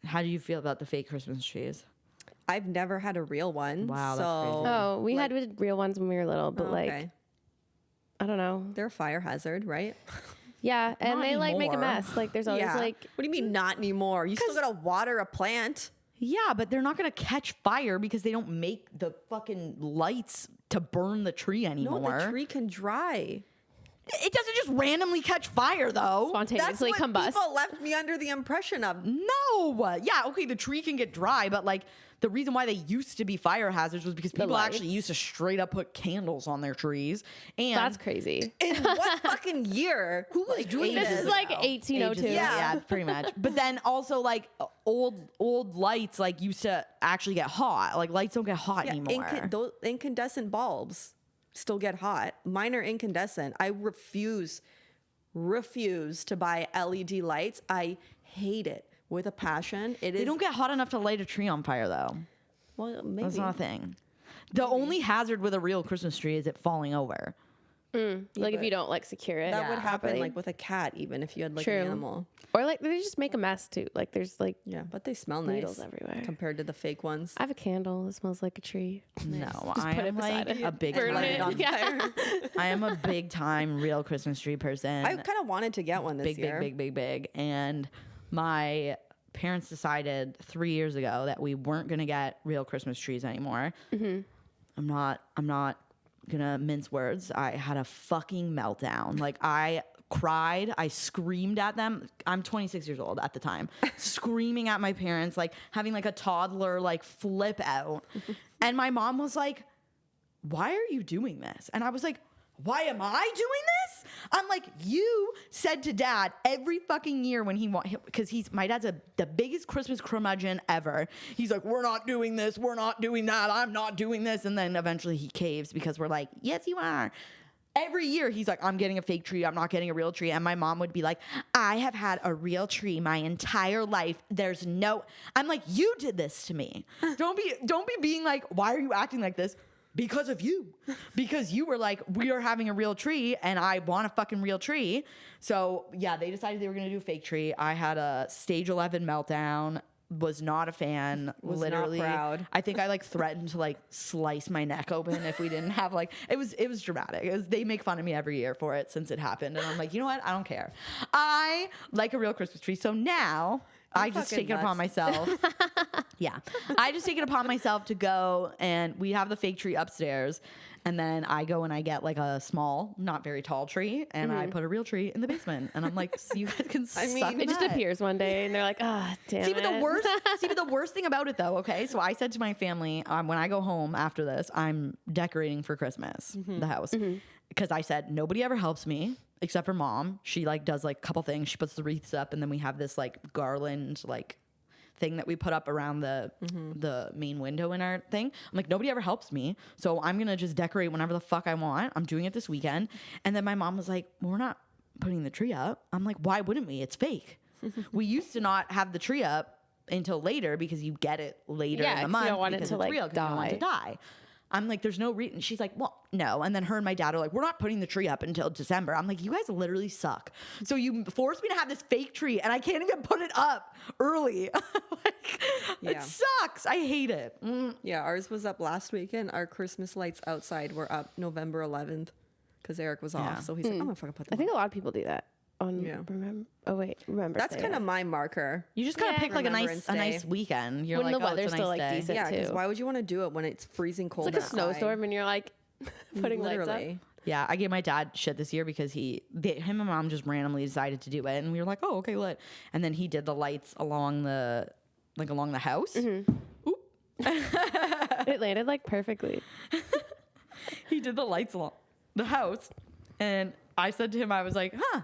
How do you feel about the fake Christmas trees? I've never had a real one. Wow, that's so crazy. Oh, we like- had real ones when we were little, but like okay. I don't know. They're a fire hazard, right? Yeah, and Not they like make a anymore. mess. Like there's always yeah. like What do you mean not anymore? You still gotta water a plant. Yeah, but they're not gonna catch fire because they don't make the fucking lights to burn the tree anymore. No, the tree can dry. It doesn't just randomly catch fire though. That's spontaneously what combust. people left me under the impression of. No. Yeah, okay, the tree can get dry, but like the reason why they used to be fire hazards was because people actually lights. used to straight up put candles on their trees. And That's crazy. In what fucking year? Who was doing This this? is like ages 1802. ago. Yeah, pretty much. But then also like old lights like used to actually get hot. Like lights don't get hot anymore. Those incandescent bulbs still get hot. Mine are incandescent. I refuse to buy LED lights. I hate it with a passion. They don't get hot enough to light a tree on fire though. Well, maybe. That's not a thing. The only hazard with a real Christmas tree is it falling over. Like if you don't like secure it. That would happen properly. like with a cat, even if you had like True. an animal. Or like they just make a mess too. Like there's like Yeah, but they smell needles nice everywhere. compared to the fake ones. I have a candle that smells like a tree. No, Just I put am it beside like it. a big Burn Light it. it on Yeah. fire. I am a big time real Christmas tree person. I kind of wanted to get one this year. big. And my parents decided 3 years ago that we weren't gonna get real Christmas trees anymore. I'm not gonna mince words. I had a fucking meltdown. Like I cried, I screamed at them. I'm 26 years old at the time, screaming at my parents, like having like a toddler like flip out. And my mom was like, "Why are you doing this?" And I was like, "Why am I doing this?" I'm like, "You said to dad every fucking year when because my dad's the biggest Christmas curmudgeon ever. He's like, we're not doing this, we're not doing that, I'm not doing this." And then eventually he caves because we're like, "Yes, you are." Every year he's like, "I'm getting a fake tree, I'm not getting a real tree." And my mom would be like, "I have had a real tree my entire life. There's no," I'm like, "You did this to me." Don't be being like, "Why are you acting like this?" Because of you. Because you were like, "We are having a real tree and I want a fucking real tree." So yeah, they decided they were gonna do a fake tree. I had a stage 11 meltdown, was not a fan. Was not literally proud. I think I like threatened to like slice my neck open if we didn't have like it was dramatic. They make fun of me every year for it since it happened. And I'm like, you know what? I don't care. I like a real Christmas tree. So now I just fucking take it upon myself. Yeah. I just take it upon myself to go, and we have the fake tree upstairs. And then I go and I get like a small, not very tall tree, and I put a real tree in the basement. And I'm like, so you guys can suck It just that. appears one day and they're like, damn See, it. but the worst thing about it though, okay? So I said to my family, when I go home after this, I'm decorating for Christmas, the house. Because I said, nobody ever helps me except for mom. She like does like a couple things. She puts the wreaths up, and then we have this like garland like thing that we put up around the main window in our thing. I'm like, nobody ever helps me, so I'm gonna just decorate whenever the fuck I want. I'm doing it this weekend. And then my mom was like, well, we're not putting the tree up. I'm like, why wouldn't we? It's fake. We used to not have the tree up until later because you get it later Yeah, in the 'cause you month don't want it because to, it's like, real, 'cause you don't want it to die. I'm like, there's no reason. She's like, well, no. And then her and my dad are like, we're not putting the tree up until December. I'm like, you guys literally suck. So you forced me to have this fake tree and I can't even put it up early. Like, It sucks. I hate it. Yeah, ours was up last weekend. Our Christmas lights outside were up November 11th because Eric was off. So he's like, I'm gonna fucking put them I think up. a lot of people do that. Remember. That's kind of my marker. You just gotta pick like a Remembrance nice Day. weekend. You're When like, the oh, it's weather's a still, nice like, day. decent. Yeah, because too. why would you want to do it when it's freezing cold? It's like a outside? snowstorm, and you're like putting lights up. Literally. Yeah, I gave my dad shit this year because him and mom just randomly decided to do it, and we were like, oh, okay, lit. And then he did the lights along the house. Oop. It landed like perfectly. He did the lights along the house, and I said to him, I was like, huh,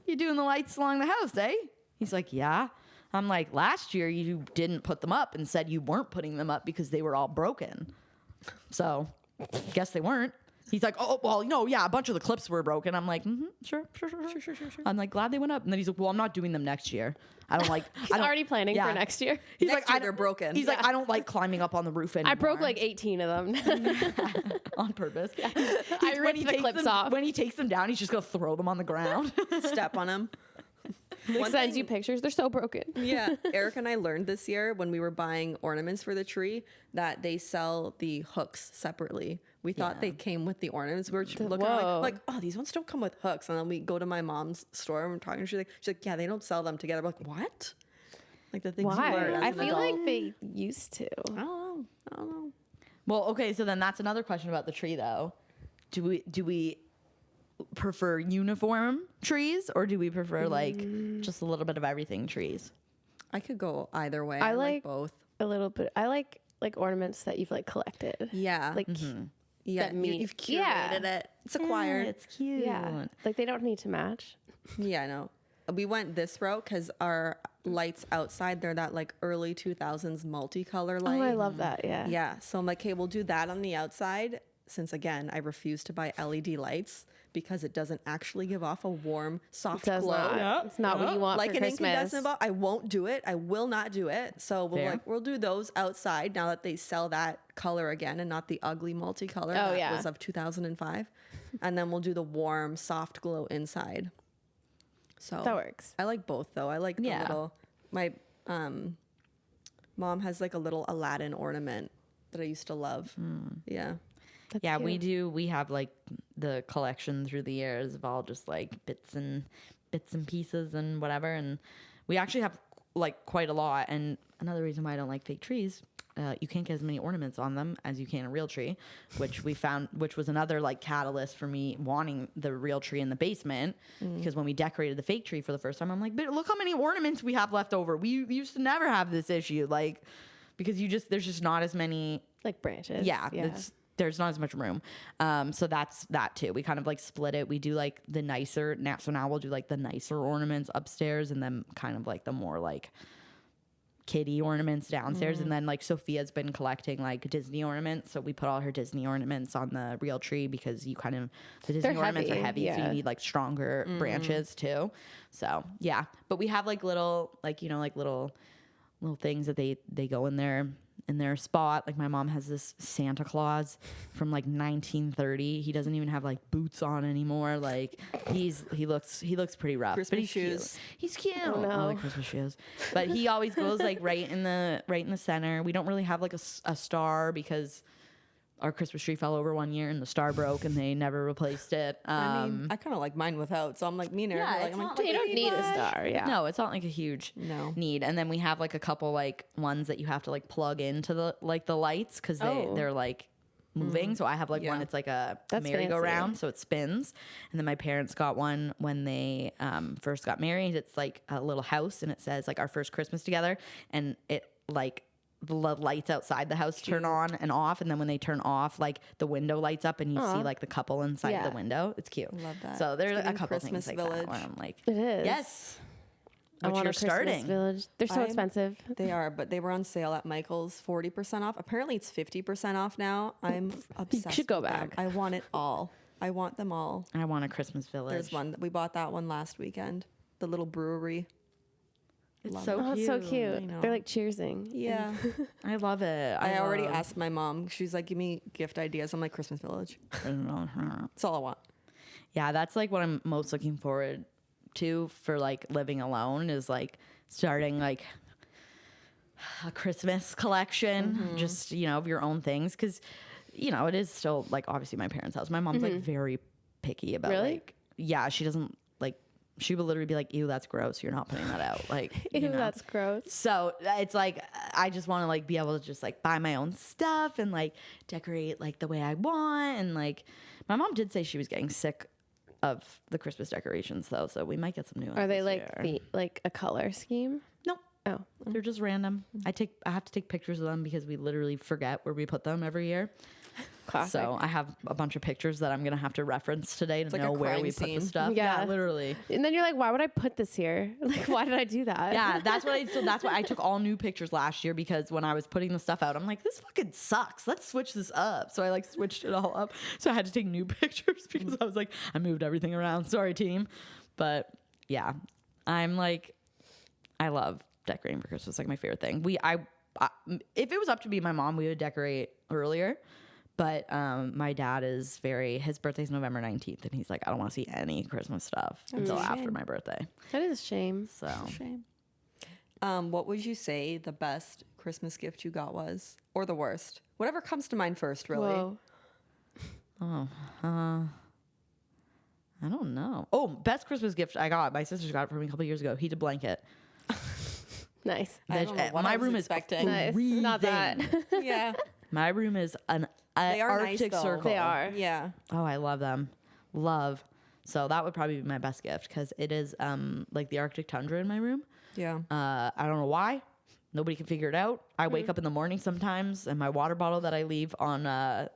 you doing the lights along the house, eh? He's like, yeah. I'm like, last year you didn't put them up and said you weren't putting them up because they were all broken. So, guess they weren't. He's like, oh, well, no, yeah, a bunch of the clips were broken. I'm like, sure. I'm like, glad they went up. And then he's like, well, I'm not doing them next year. I don't like. He's already planning for next year. He's Next like, year they're broken. He's like, I don't like climbing up on the roof anymore. I broke like 18 of them. on purpose. I ripped the clips off. When he takes them down, he's just gonna throw them on the ground. Step on them. Like sends you pictures. They're so broken. Yeah, Eric and I learned this year when we were buying ornaments for the tree that they sell the hooks separately. We thought they came with the ornaments. We were looking Whoa. like, oh, these ones don't come with hooks. And then we go to my mom's store and we're talking. She's like, yeah, they don't sell them together. We're like, what? Like the things you learn as Why? I an feel adult. like they used to. I don't know. Well, okay, so then that's another question about the tree, though. Do we prefer uniform trees, or do we prefer like just a little bit of everything trees? I could go either way. I I like like both. A little bit. I like ornaments that you've like collected. Yeah. Like yeah, that mean- you've curated yeah. it. It's acquired. It's cute. yeah, like they don't need to match. Yeah, I know. We went this route because our lights outside, they're that like early 2000s multicolor light. Oh, I love that. Yeah. Yeah. So I'm like, okay, we'll do that on the outside. Since again, I refuse to buy LED lights because it doesn't actually give off a warm, soft It does glow. not. It's not what you want Like for an Christmas. incandescent bulb, I won't do it. I will not do it. So Fair. we'll do those outside now that they sell that color again and not the ugly multicolor Oh, that yeah. was of 2005. And then we'll do the warm, soft glow inside. So That works. I like both though. I like the Yeah. little. My mom has like a little Aladdin ornament that I used to love. Yeah. That's Yeah, cute. we do. We have like the collection through the years of all just like bits and pieces and whatever. And we actually have like quite a lot. And another reason why I don't like fake trees, you can't get as many ornaments on them as you can a real tree, which we found, which was another like catalyst for me wanting the real tree in the basement. Because when we decorated the fake tree for the first time, I'm like, but look how many ornaments we have left over. We used to never have this issue, like because there's just not as many. Like branches. Yeah. There's not as much room. So that's that too. We kind of like split it. We do like the nicer now. So now we'll do like the nicer ornaments upstairs and then kind of like the more like kitty ornaments downstairs. And then like Sophia's been collecting like Disney ornaments. So we put all her Disney ornaments on the real tree because the Disney They're ornaments are heavy, heavy. So yeah. you need like stronger branches too. So yeah, but we have like little, like, you know, like little things that they go in their spot. Like my mom has this Santa Claus from like 1930. He doesn't even have like boots on anymore. Like he looks pretty rough. Christmas but he's shoes. Cute. He's cute. Oh, no. The Christmas shoes. But he always goes like right in the center. We don't really have like a star because our Christmas tree fell over one year and the star broke and they never replaced it. I mean, I kind of like mine without. So I'm like, me and Eric yeah, are like, it's I'm like, not But you don't need a star. Yeah. No, it's not like a huge No. need. And then we have like a couple like ones that you have to like plug into the lights because they're like moving. So I have like one. Yeah. It's like a That's merry-go-round, fancy. so it spins. And then my parents got one when they first got married. It's like a little house, and it says like our first Christmas together, and it like. The lights outside the house turn on and off, and then when they turn off, like the window lights up, and you see like the couple inside Yeah. the window. It's cute. Love that. So there's It's a giving couple Christmas things like Village. that where I'm like, It is. yes. I Which want you're a Christmas starting. Village. They're so I'm- expensive. They are, but they were on sale at Michael's, 40% off. Apparently it's 50% off now. I'm obsessed. should go with them. back. I want it all. I want them all. I want a Christmas Village. There's one. We bought that one last weekend. The little brewery. It's Love so Oh, it's so I cute. know. They're like cheersing. Yeah. I love it. I already asked my mom. She's like, give me gift ideas. I'm like, Christmas Village. That's all I want. Yeah, that's like what I'm most looking forward to for like living alone is like starting like a Christmas collection, just, you know, of your own things. Because, you know, it is still, like, obviously my parents' house. My mom's, like, very picky about, Really? like, yeah, she doesn't, like, she will literally be like, ew, that's gross. You're not putting that out. Like, Ew, you know? that's gross. So it's like, I just want to, like, be able to just, like, buy my own stuff and, like, decorate, like, the way I want. And, like, my mom did say she was getting sick of the Christmas decorations, though. So we might get some new ones. Are they this like year. like a color scheme? Nope. Oh, They're just random. I have to take pictures of them because we literally forget where we put them every year. classic. So I have a bunch of pictures that I'm gonna have to reference today to like know a where crime we put scene. the stuff. Yeah. Literally. And then you're like, why would I put this here? Like, why did I do that? Yeah, that's why I took all new pictures last year, because when I was putting the stuff out, I'm like, this fucking sucks. Let's switch this up. So I like switched it all up. So I had to take new pictures because I was like, I moved everything around. Sorry, team. But yeah, I'm like, I love decorating for Christmas. Like my favorite thing. If it was up to me, my mom, we would decorate earlier. But my dad is his birthday's November 19th, and he's like, I don't want to see any Christmas stuff until after my birthday. That is a shame. So Shame. What would you say the best Christmas gift you got was, or the worst? Whatever comes to mind first, really. Whoa. I don't know. Oh, best Christmas gift I got. My sister got it for me a couple years ago. Heated blanket. Nice. I don't know what my I was room expecting. Nice. is Not that. Yeah, My room is an they are Arctic nice, though. Circle. They are. Yeah. Oh, I love them. Love. So that would probably be my best gift, because it is like the Arctic tundra in my room. Yeah. I don't know why. Nobody can figure it out. I wake up in the morning sometimes, and my water bottle that I leave on the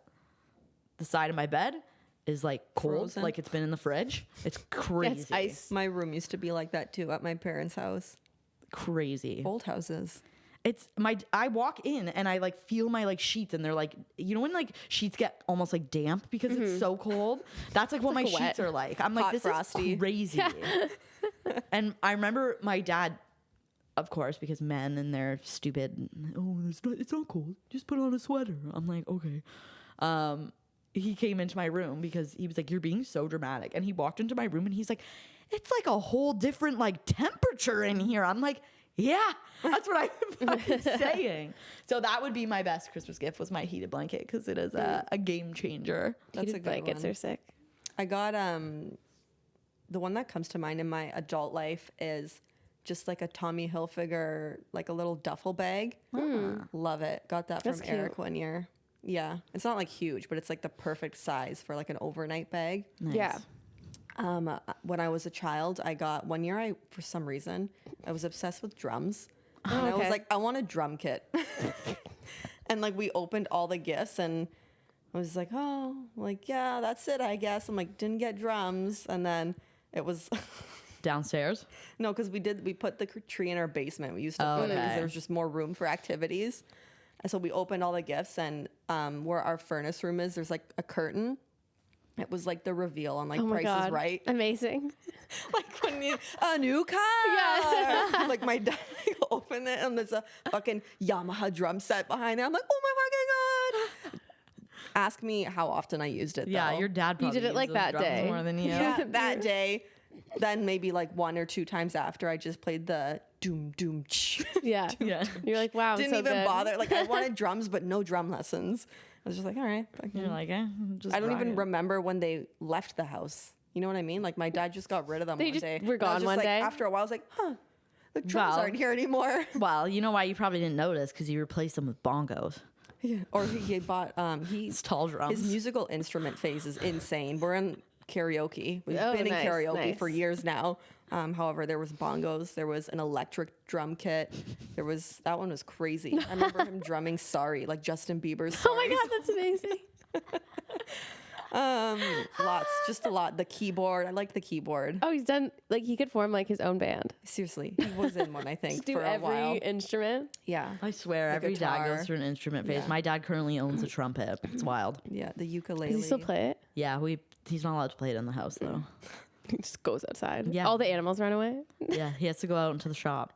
side of my bed is like cold, Frozen? like it's been in the fridge. It's crazy. It's ice. My room used to be like that too at my parents' house. Crazy. Old houses. I walk in and I like feel my like sheets, and they're like, you know when like sheets get almost like damp because it's so cold? That's like what my like wet. sheets are like. I'm like, Hot this frosty. is crazy. And I remember my dad, of course, because men and their stupid, oh, it's not cold. Just put on a sweater. I'm like, okay. He came into my room because he was like, you're being so dramatic. And he walked into my room and he's like, it's like a whole different like temperature in here. I'm like, yeah, that's what I'm fucking saying. So that would be my best Christmas gift, was my heated blanket, because it is a game changer. That's Heated a good blankets one. are sick. I got the one that comes to mind in my adult life is just like a Tommy Hilfiger, like a little duffel bag. Love it. Got that That's from cute. Eric one year. Yeah, it's not like huge, but it's like the perfect size for like an overnight bag. Nice. Yeah. When I was a child, I got one year. For some reason, I was obsessed with drums, and I was okay. like, I want a drum kit. And like we opened all the gifts, and I was like, oh, like yeah, that's it, I guess. I'm like, didn't get drums, and then it was Downstairs. no, because we put the tree in our basement. We used to put it because okay. there was just more room for activities, and so we opened all the gifts, and where our furnace room is, there's like a curtain. It was like the reveal on like Oh my Price God. is Right. Amazing. Like when you a new car. Yeah. Like my dad opened it and there's a fucking Yamaha drum set behind it. I'm like, oh my fucking God. Ask me how often I used it. Yeah, though. your dad probably did it, used like, those that drums day. more than you. Yeah, that day. Then maybe like one or two times after, I just played the doom doom. Yeah. Yeah. You're like, wow. I'm Didn't so even good. bother. Like I wanted drums, but no drum lessons. I was just like, all right. You're like, just I don't rock even it. remember when they left the house. You know what I mean? Like my dad just got rid of them They one just day. were And I was gone just one like, day? After a while, I was like, huh, the drums Well- aren't here anymore. Well, you know why you probably didn't notice? Because you replaced them with bongos. Yeah. Or he bought It's tall drums. his musical instrument phase is insane. We're in karaoke. We've Oh, been in nice, karaoke for nice. years now. However, there was bongos. There was an electric drum kit. That one was crazy. I remember him drumming "Sorry" like Justin Bieber's. Oh my Sorry. God, that's amazing. Just a lot. The keyboard. I liked the keyboard. Oh, he's done, like, he could form, like, his own band. Seriously, he was in one. I think Just do for a every while. instrument. Yeah, I swear, The every dad guitar. goes through an instrument phase. Yeah. My dad currently owns a trumpet. It's wild. yeah. The ukulele. Does he still play it? Yeah, he's not allowed to play it in the house though. He just goes outside. Yeah. All the animals run away. Yeah, he has to go out into the shop.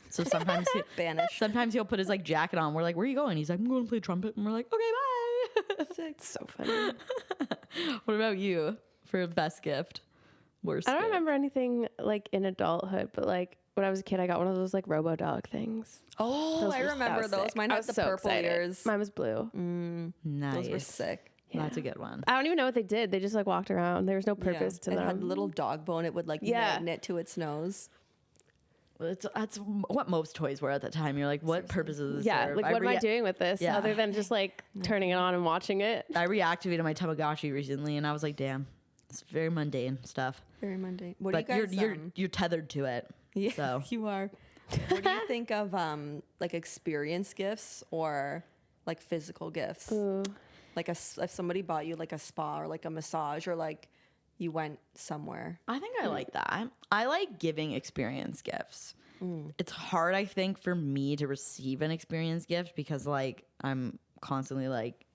So sometimes Banished. sometimes he'll put his like jacket on. We're like, where are you going? He's like, I'm going to play trumpet. And we're like, okay, bye. It's so funny. What about you for best gift? Worst I don't gift? remember anything, like, in adulthood, but, like, when I was a kid, I got one of those like Robo Dog things. Oh, Those I that remember was those. sick. Mine I had was the so purple excited. ears. Mine was blue. Nice. Those were sick. That's a good one. I don't even know what they did. They just like walked around. There was no purpose to it them. had little dog bone. It would like magnet to its nose. That's what most toys were at the time. You're like, what purposes? Yeah, like what am I doing with this Yeah. other than just like turning it on and watching it? I reactivated my Tamagotchi recently, and I was like, damn, it's very mundane stuff. Very mundane. What But do you guys? you're tethered to it. Yeah, So you are. What do you think of like experience gifts or like physical gifts? Ooh. Like if somebody bought you like a spa or like a massage or like you went somewhere. I think I like that. I like giving experience gifts. It's hard, I think, for me to receive an experience gift because like I'm constantly like,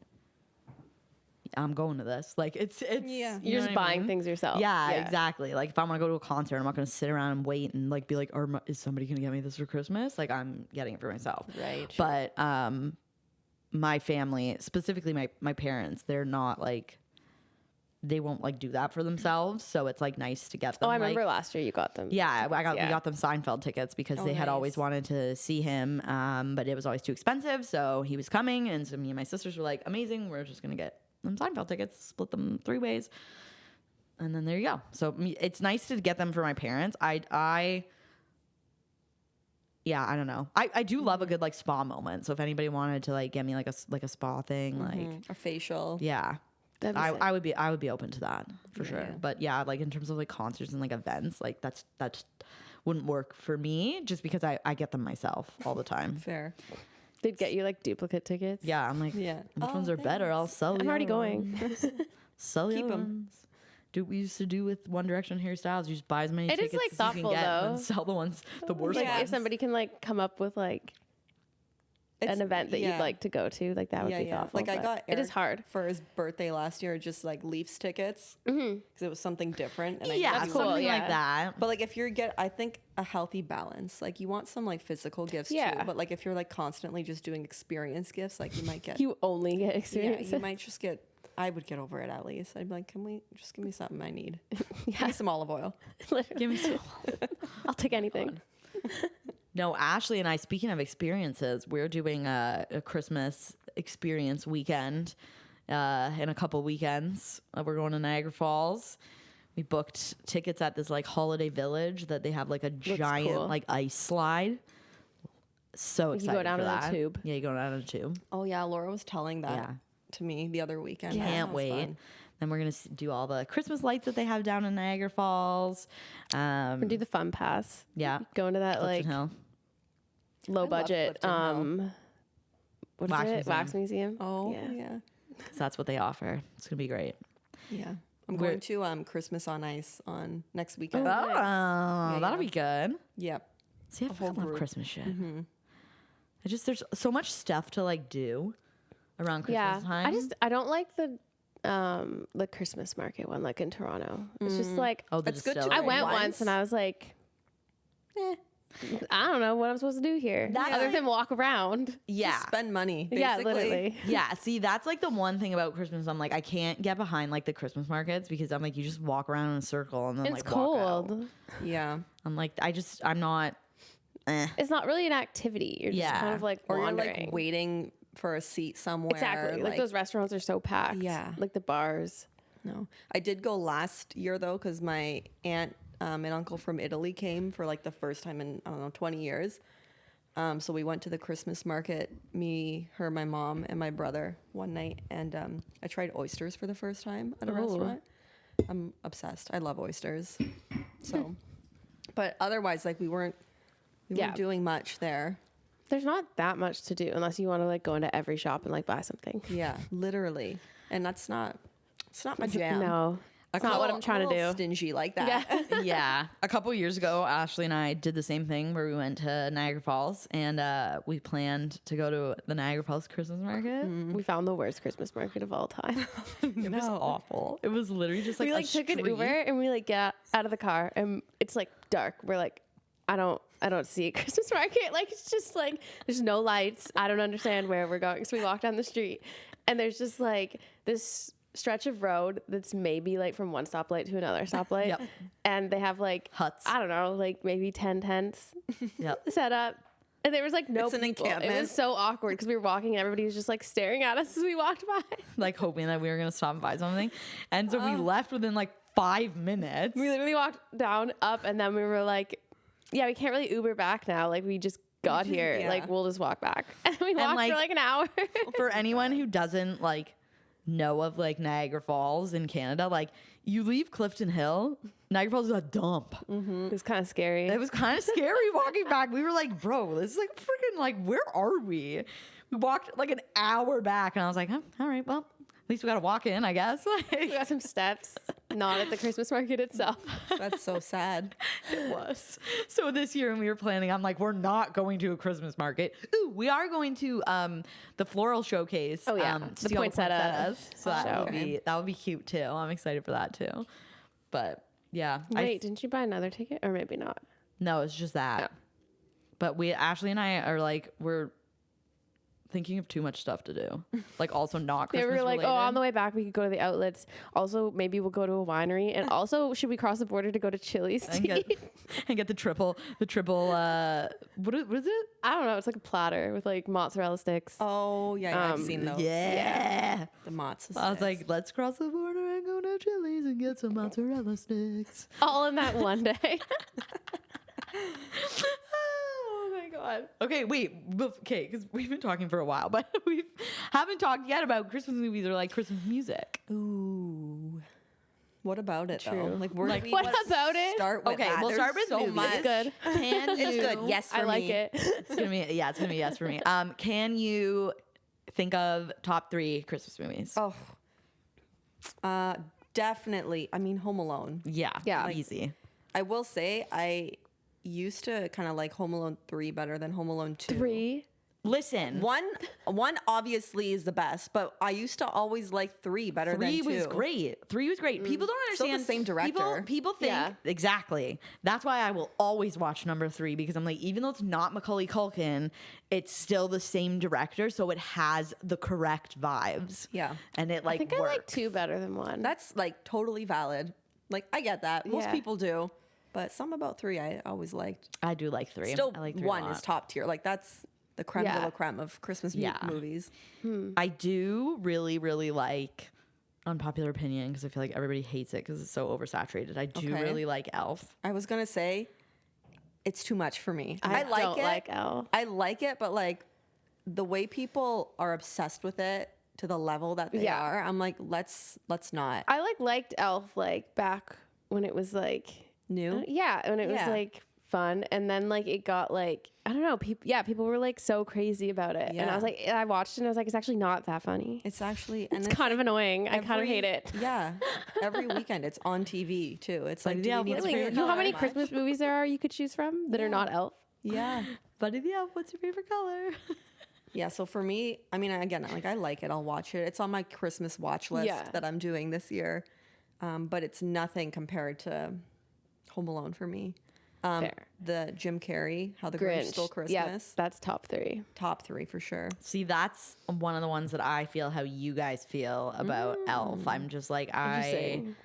I'm going to this. Like it's Yeah. you You're know just what I buying mean? things yourself. Yeah, exactly. Like if I want to go to a concert, I'm not going to sit around and wait and like be like, is somebody going to get me this for Christmas? Like I'm getting it for myself. Right. But my family, specifically my parents, they're not like, they won't like do that for themselves. So it's like nice to get them. Oh, I like, remember last year you got them. yeah, we Yeah. got them Seinfeld tickets because they had nice. always wanted to see him, but it was always too expensive. So he was coming, and so me and my sisters were like, "Amazing, we're just gonna get them Seinfeld tickets, split them 3 ways, and then there you go." So it's nice to get them for my parents. Yeah, I don't know. I do love a good like spa moment. So if anybody wanted to like get me like a spa thing, like A facial. yeah. That'd be sick. I would be open to that for sure. yeah. But yeah, like in terms of like concerts and like events, like that's wouldn't work for me just because I get them myself all the time. Fair. They'd get you like duplicate tickets. Yeah, I'm like, Yeah. which ones are better? I'll sell. I'm the already other going. ones. Sell the Keep other 'em. ones. Do what we used to do with One Direction Harry Styles? You just buy as many It is, tickets like, as thoughtful, you can get and though. then sell the ones the worst Like ones. if somebody can like come up with like an event that you'd like to go to, like that would be thoughtful. Like I but got it is Eric hard. for his birthday last year, just like Leafs tickets because it was something different. And I yeah, got That's cool, something yeah. like that. But like if you're I think a healthy balance. Like you want some like physical gifts Yeah. too. But like if you're like constantly just doing experience gifts, like you might get You only get yeah, experience. you might just get. I would get over it at least. I'd be like, can we just give me something I need? Give me some olive oil. Give me some. I'll take anything. No, Ashley and I, speaking of experiences, we're doing a Christmas experience weekend in a couple weekends. We're going to Niagara Falls. We booked tickets at this like holiday village that they have like a giant cool. like ice slide. So You excited go down for in a that. tube. Yeah, you go down in a tube. Oh yeah, Laura was telling that Yeah. to me the other weekend. That Can't sounds wait. fun. Then we're gonna do all the Christmas lights that they have down in Niagara Falls. Or do the fun pass. Yeah, Go into that Clifton like Hill. low love budget Clifton Hill. what is Wax it? museum. Wax museum. Oh Yeah. yeah. So that's what they offer. It's gonna be great. Yeah. I'm We're- going to Christmas on Ice on next weekend. Oh, nice. that'll be good. Yep. See, I whole fucking love group. Christmas shit. I just there's so much stuff to like do around Christmas Yeah. time. I don't like the Christmas market one like in Toronto. It's just like the It's good to distillery. I went once. once and I was like I don't know what I'm supposed to do here That's other like- than walk around. Yeah. Just spend money. Basically. Yeah, literally. Yeah, see, that's like the one thing about Christmas. I'm like, I can't get behind like the Christmas markets because I'm like, you just walk around in a circle and then And it's like walk out. cold. Yeah. I'm like, I'm not. It's not really an activity. You're just Yeah. kind of like Or wandering. you're like waiting for a seat somewhere. Exactly. Like those restaurants are so packed. Yeah. Like the bars. No, I did go last year though, because my aunt and uncle from Italy came for like the first time in I don't know 20 years. So we went to the Christmas market, me, her, my mom, and my brother one night, and I tried oysters for the first time at a restaurant. I'm obsessed. I love oysters. So, but otherwise, like we weren't doing much there. There's not that much to do unless you want to like go into every shop and like buy something. Yeah, literally, and it's not my jam. No. It's not what I'm trying to do. Stingy like that. Yeah. Yeah. A couple years ago, Ashley and I did the same thing where we went to Niagara Falls and we planned to go to the Niagara Falls Christmas market. We found the worst Christmas market of all time. It was awful. It was literally just like we like took an Uber and we like get out of the car and it's like dark. We're like, I don't see a Christmas market. Like it's just like there's no lights. I don't understand where we're going. So we walk down the street and there's just like this stretch of road that's maybe like from one stoplight to another stoplight. Yep. And they have like Huts. I don't know, like maybe 10 tents Yep. set up. And there was like no It's an people. It encampment. was so awkward because we were walking and everybody was just like staring at us as we walked by. Like hoping that we were gonna stop and buy something, and so we left within like 5 minutes. We literally walked down, up, and then we were like, yeah, we can't really Uber back now. Like we just got here. Yeah. Like we'll just walk back. And we walked like- for like an hour. For anyone who doesn't like know of like Niagara Falls in Canada, like you leave Clifton Hill, Niagara Falls is a dump. It was kind of scary. It was kind of scary walking back. We were like, bro, this is like freaking like, where are we? We walked like an hour back, and I was like, all right, well, at least we got to walk in, I guess. We got some steps, not at the Christmas market itself. That's so sad. It was. So this year when we were planning, I'm like, we're not going to a Christmas market. Ooh, we are going to the floral showcase. Oh, yeah. To The see all poinsettia So that show. would be cute too. I'm excited for that too. But yeah. Wait, didn't you buy another ticket? Or maybe not. No, it's just that. Yeah. But Ashley and I are like, we're thinking of too much stuff to do. Like also not They Christmas were like, related. oh, on the way back, we could go to the outlets. Also, maybe we'll go to a winery. And also, should we cross the border to go to Chili's to eat? and get the triple what is it? I don't know. It's like a platter with like mozzarella sticks. Oh yeah, I've seen those. Yeah. The mozz. I was like, let's cross the border and go to Chili's and get some mozzarella sticks. All in that one day. Oh my God. Okay, wait. Okay, because we've been talking for a while, but we haven't talked yet about Christmas movies or like Christmas music. ooh. What about it True. though? Like, where Like, do we what about it? start with? Okay, that? we'll There's start with so movies. much. It's good. Can you? It's good. Yes, for I like me. it. It's gonna be it's gonna be yes for me. Can you think of top 3 Christmas movies? Oh, definitely. I mean, Home Alone. Yeah, Yeah. easy. I will say I used to kind of like Home Alone 3 better than Home Alone 2. 3. Listen, One obviously is the best, but I used to always like 3 better than 2. 3 was great. 3 was great. People don't Still the understand. same director. People think Yeah. exactly. That's why I will always watch number 3 because I'm like, even though it's not Macaulay Culkin, it's still the same director, so it has the correct vibes. Yeah. and it like I think works. I like 2 better than 1. That's like totally valid. Like I get that. Most Yeah. people do. But some about 3 I always liked. I do like 3. Still I like 3 a 1 lot. is top tier. Like that's the creme de Yeah. la creme of Christmas Yeah. movies. I do really, really like unpopular opinion because I feel like everybody hates it because it's so oversaturated. I do Okay. really like Elf. I was gonna say it's too much for me. I like don't it. like Elle. I like it, but like the way people are obsessed with it to the level that they Yeah. are, I'm like, let's not. I liked Elf like back when it was like New? yeah, when it was Yeah. like fun, and then like it got like I don't know, people were like so crazy about it, and I Yeah. was like, I watched it and I was like, it's actually not that funny. It's actually and It's kind of annoying. I kind of hate it. Yeah, every weekend it's on TV too. It's like, Buddy do the we Elf, need what's to your pay favorite You know how color? many Christmas movies there are you could choose from that are not Elf? Yeah, Buddy the Elf, what's your favorite color? yeah. So for me, I mean, again, like I like it. I'll watch it. It's on my Christmas watch list Yeah. that I'm doing this year, but it's nothing compared to Home Alone for me. Fair. The Jim Carrey, How the Grinch Stole Christmas, Yeah, that's top 3. top 3 for sure. See, that's one of the ones that I feel how you guys feel about Elf. I'm just like, I Interesting.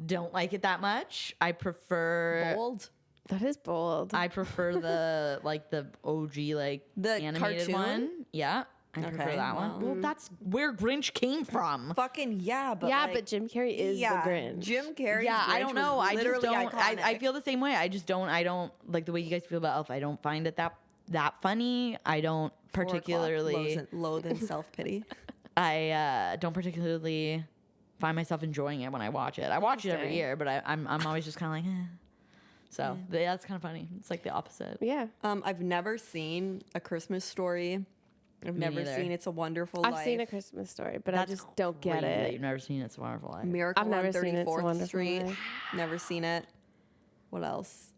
don't like it that much. I prefer Bold. That is bold. I prefer the like the OG like The animated cartoon? one. Yeah. I prefer Okay, that one. well. Well, that's where Grinch came from. Fucking yeah, but yeah, like, but Jim Carrey is the Grinch. Jim Carrey's Yeah, I Grinch don't know. was I just literally don't. I iconic. feel the same way. I don't like the way you guys feel about Elf. I don't find it that funny. I don't 4 o'clock, particularly. loathe and self pity. I don't particularly find myself enjoying it when I watch it. I watch it every Interesting. year, but I'm always just kind of like, eh. So that's kind of funny. It's like the opposite. Yeah. I've never seen A Christmas Story. I've never neither. seen It's a Wonderful I've Life. seen A Christmas Story, but I That's just don't get crazy that it. You've never seen It's a Wonderful Life. Miracle I've never on seen It's a 34th Wonderful Street. Life. Never seen it. What else?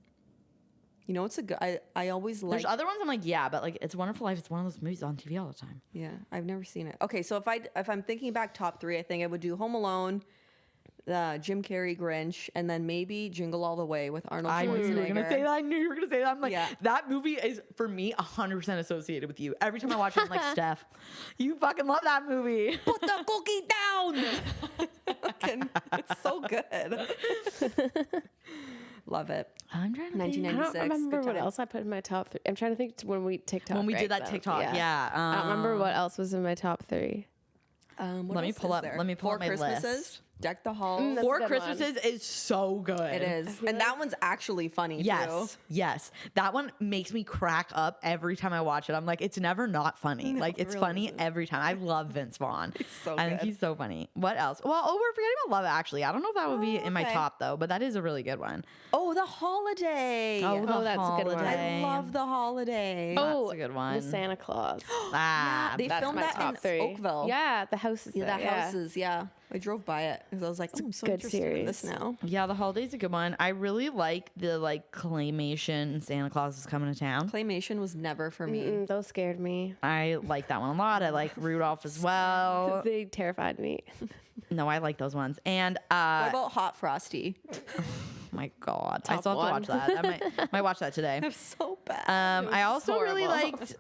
You know, it's a good. I always like. There's other ones I'm like, yeah, but like It's a Wonderful Life. It's one of those movies on TV all the time. Yeah, I've never seen it. Okay, so if I'm thinking back top 3, I think I would do Home Alone, Jim Carrey Grinch, and then maybe Jingle All the Way with Arnold Schwarzenegger. I knew you were gonna say that. I knew you were gonna say that. I'm like, Yeah. that movie is for me 100% associated with you. Every time I watch it, I'm like, Steph, you fucking love that movie. Put the cookie down. Fucking- it's so good. Love it. I'm trying to think. 1996. I don't remember good what time. else I put in my top 3. I'm trying to think when we TikTok. When we did ranked that them. TikTok, yeah. I don't remember what else was in my top 3. What Let me else pull is up- there? let me pull Four up my Christmases, list. Deck the Halls. That's a Four good one. Christmases is so good. It is, and that one's actually funny Yes, too. yes. That one makes me crack up every time I watch it. I'm like, it's never not funny. No, like, it it's really funny isn't. every time. I love Vince Vaughn. so I think good. he's so funny. What else? Well, we're forgetting about Love Actually. I don't know if that would be in my okay. top though, but that is a really good one. Oh, The Holiday. The that's a good one. I love The Holiday. Oh, That's a good one. The Santa Claus. Ah, they That's filmed my that top in 3. Oakville. Yeah, the houses. Yeah, there, the houses. Yeah, I drove by it because I was like, oh, I'm so good interested in this series. now. yeah, The Holiday's a good one. I really like the claymation Santa Claus is coming to town. Claymation was never for me. Those scared me. I like that one a lot. I like Rudolph as well. They terrified me. No, I like those ones. And What about Hot Frosty? my God, I Top still have to watch one. that. I might watch that today. It was so bad. I also really horrible. liked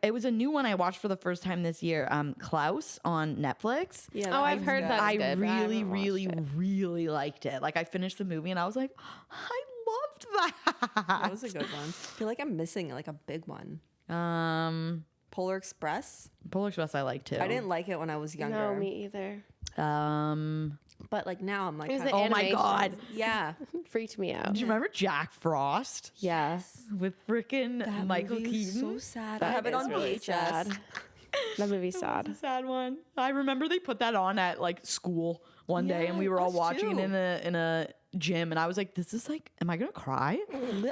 it was a new one I watched for the first time this year. Klaus on Netflix. Yeah, Oh, I've heard that. I good, but I really, haven't watched really, it. really liked it. Like I finished the movie and I was like, I loved that. That was a good one. I feel like I'm missing like a big one. Polar Express. Polar Express I like too. I didn't like it when I was younger. No, me either. But like now I'm like, It was kinda- the Oh my animation. God. yeah. Freaked me out. Do you remember Jack Frost Yes. with freaking Michael movie is Keaton? so sad. That I have it is on really VHS. sad. That movie's That was sad. a sad one. I remember they put that on at like school one day, and we were all us watching it too. in a gym, and I was like, "This is like, am I gonna cry?"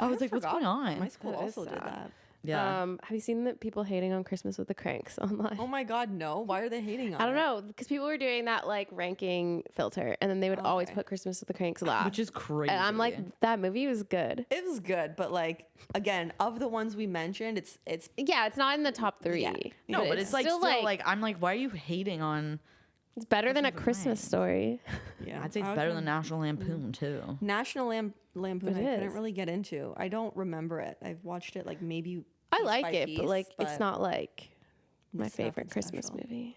I was like, "What's going on?" My school That is also did sad. that. Yeah, Have you seen the people hating on Christmas with the Cranks online? Oh my God, no. Why are they hating on I don't it? know, because people were doing that like ranking filter, and then they would always Okay. put Christmas with the Cranks last. which is crazy. and I'm like, that movie was good. It was good, but like again, of the ones we mentioned, it's Yeah, it's not in the top 3. Yeah. no, but it's like still still like I'm like, why are you hating on? it's better than a with the Christmas Cranks. story. yeah. I'd say it's I better would- than National Lampoon too. National Lampoon. It I couldn't is. really get into. I don't remember it. I've watched it like maybe. I piece like by it, piece, but like it's not like my it's favorite nothing Christmas special. movie.